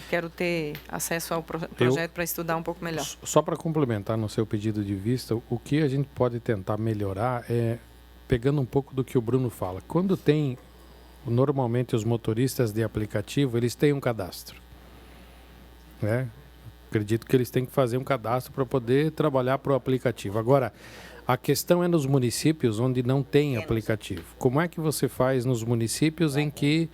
quero ter acesso ao projeto para estudar um pouco melhor.
Só para complementar no seu pedido de vista, o que a gente pode tentar melhorar é, pegando um pouco do que o Bruno fala, quando tem, normalmente os motoristas de aplicativo, eles têm um cadastro. Né? Acredito que eles têm que fazer um cadastro para poder trabalhar para o aplicativo. Agora, a questão é nos municípios onde não tem aplicativo. Como é que você faz nos municípios em que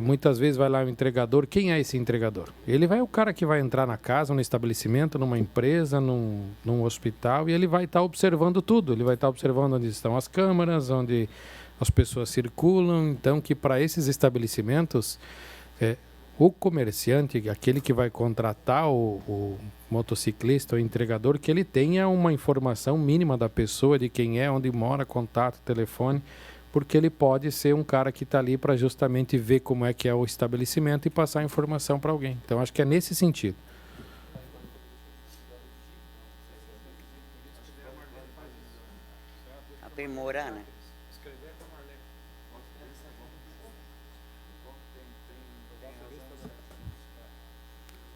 Muitas vezes vai lá o entregador. Quem é esse entregador? Ele vai o cara que vai entrar na casa, no estabelecimento, numa empresa, num hospital, e ele vai estar observando tudo. Ele vai estar observando onde estão as câmaras, onde as pessoas circulam. Então, que para esses estabelecimentos, o comerciante, aquele que vai contratar o motociclista, o entregador, que ele tenha uma informação mínima da pessoa, de quem é, onde mora, contato, telefone, porque ele pode ser um cara que está ali para justamente ver como é que é o estabelecimento e passar a informação para alguém. Então, acho que é nesse sentido.
Aprimorar, né?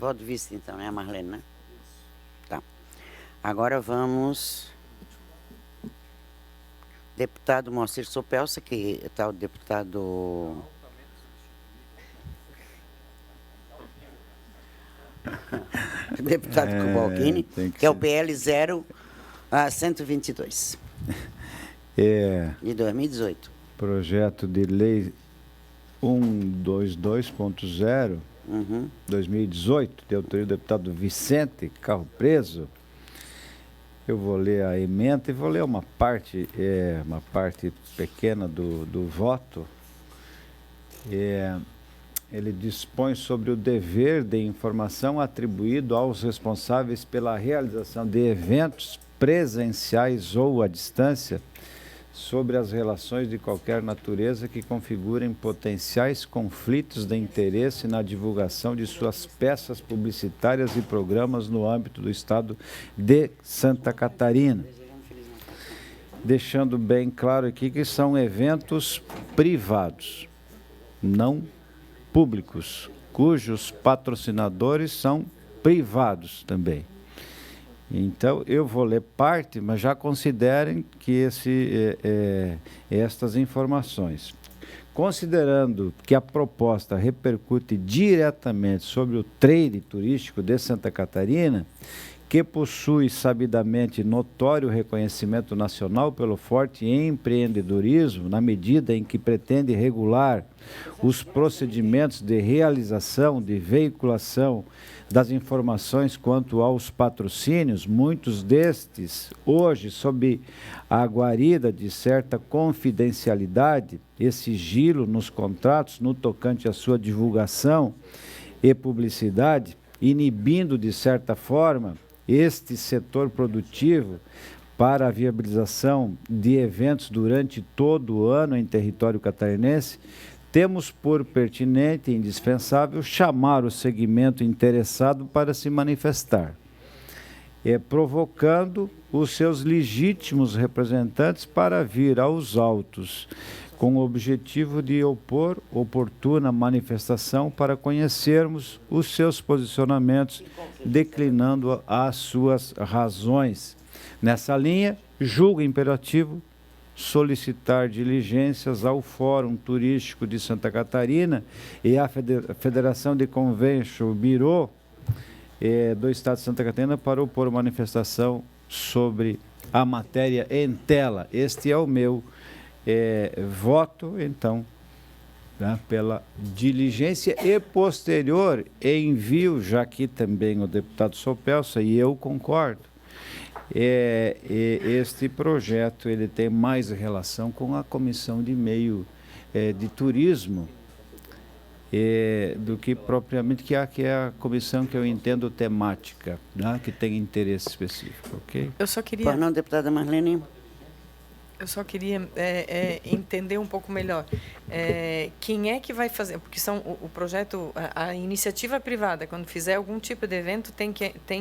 Voto de vista, então, né, Marlene, né? Tá. Agora vamos... Deputado Moacir Sopelsa, que está o deputado... deputado Kubalkini, que é o PL 0122. De 2018.
Projeto de lei 122.0, 2018, de autoria do deputado Vicente Carro Preso. Eu vou ler a emenda e vou ler uma parte pequena do voto. Ele dispõe sobre o dever de informação atribuído aos responsáveis pela realização de eventos presenciais ou à distância sobre as relações de qualquer natureza que configurem potenciais conflitos de interesse na divulgação de suas peças publicitárias e programas no âmbito do Estado de Santa Catarina. Deixando bem claro aqui que são eventos privados, não públicos, cujos patrocinadores são privados também. Então, eu vou ler parte, mas já considerem que estas informações. Considerando que a proposta repercute diretamente sobre o trade turístico de Santa Catarina, que possui sabidamente notório reconhecimento nacional pelo forte empreendedorismo, na medida em que pretende regular os procedimentos de realização, de veiculação das informações quanto aos patrocínios, muitos destes, hoje, sob a guarida de certa confidencialidade e sigilo nos contratos no tocante à sua divulgação e publicidade, inibindo, de certa forma, este setor produtivo para a viabilização de eventos durante todo o ano em território catarinense, temos por pertinente e indispensável chamar o segmento interessado para se manifestar, provocando os seus legítimos representantes para vir aos autos, com o objetivo de opor oportuna manifestação para conhecermos os seus posicionamentos, declinando as suas razões. Nessa linha, julgo imperativo solicitar diligências ao Fórum Turístico de Santa Catarina e à Federação de Convention Bureau do Estado de Santa Catarina para opor manifestação sobre a matéria em tela. Este é o meu voto, então, né, pela diligência e posterior envio, já que também o deputado Sopelsa e eu concordo, este projeto ele tem mais relação com a Comissão de Meio de Turismo do que propriamente que é a comissão que eu entendo temática, né, que tem interesse específico, ok?
Eu só queria...
Pois não, deputada Marlene?
Eu só queria entender um pouco melhor. Quem é que vai fazer? Porque o projeto, a iniciativa privada, quando fizer algum tipo de evento, tem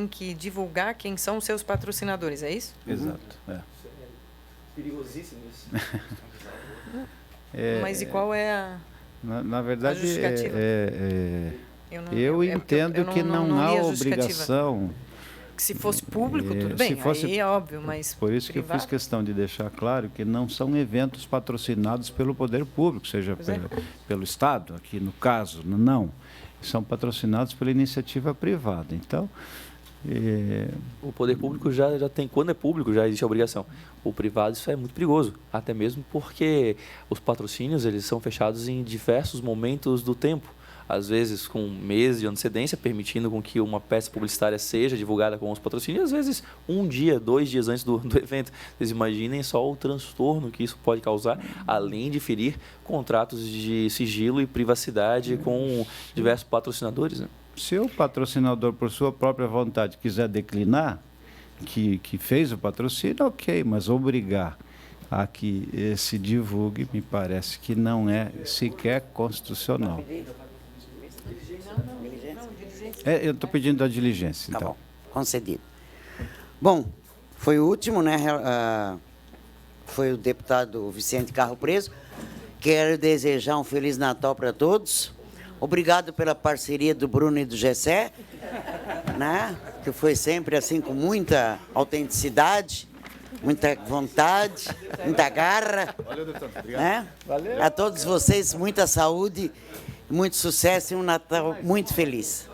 que divulgar quem são os seus patrocinadores, é isso?
Exato.
Perigosíssimo isso.
Mas e qual é a...
Na verdade,
a justificativa?
Eu entendo que não há obrigação...
Que se fosse público, tudo bem, aí é óbvio, mas
por isso que eu fiz questão de deixar claro que não são eventos patrocinados pelo poder público, seja pelo Estado, aqui no caso, não. São patrocinados pela iniciativa privada. Então,
O poder público já tem, quando é público, já existe a obrigação. O privado, isso é muito perigoso, até mesmo porque os patrocínios eles são fechados em diversos momentos do tempo, às vezes com meses de antecedência, permitindo com que uma peça publicitária seja divulgada com os patrocínios, às vezes 1 dia, 2 dias antes do evento. Vocês imaginem só o transtorno que isso pode causar, além de ferir contratos de sigilo e privacidade com diversos patrocinadores, né?
Se o patrocinador, por sua própria vontade, quiser declinar, que fez o patrocínio, ok, mas obrigar a que se divulgue, me parece que não é sequer constitucional. Eu estou pedindo a diligência, então.
Tá bom, concedido. Bom, foi o último, né? Foi o deputado Vicente Carro Preso. Quero desejar um Feliz Natal para todos. Obrigado pela parceria do Bruno e do Gessé, né? Que foi sempre assim com muita autenticidade, muita vontade, muita garra. Valeu, deputado. Obrigado. Né? Valeu. A todos vocês, muita saúde, muito sucesso e um Natal muito feliz.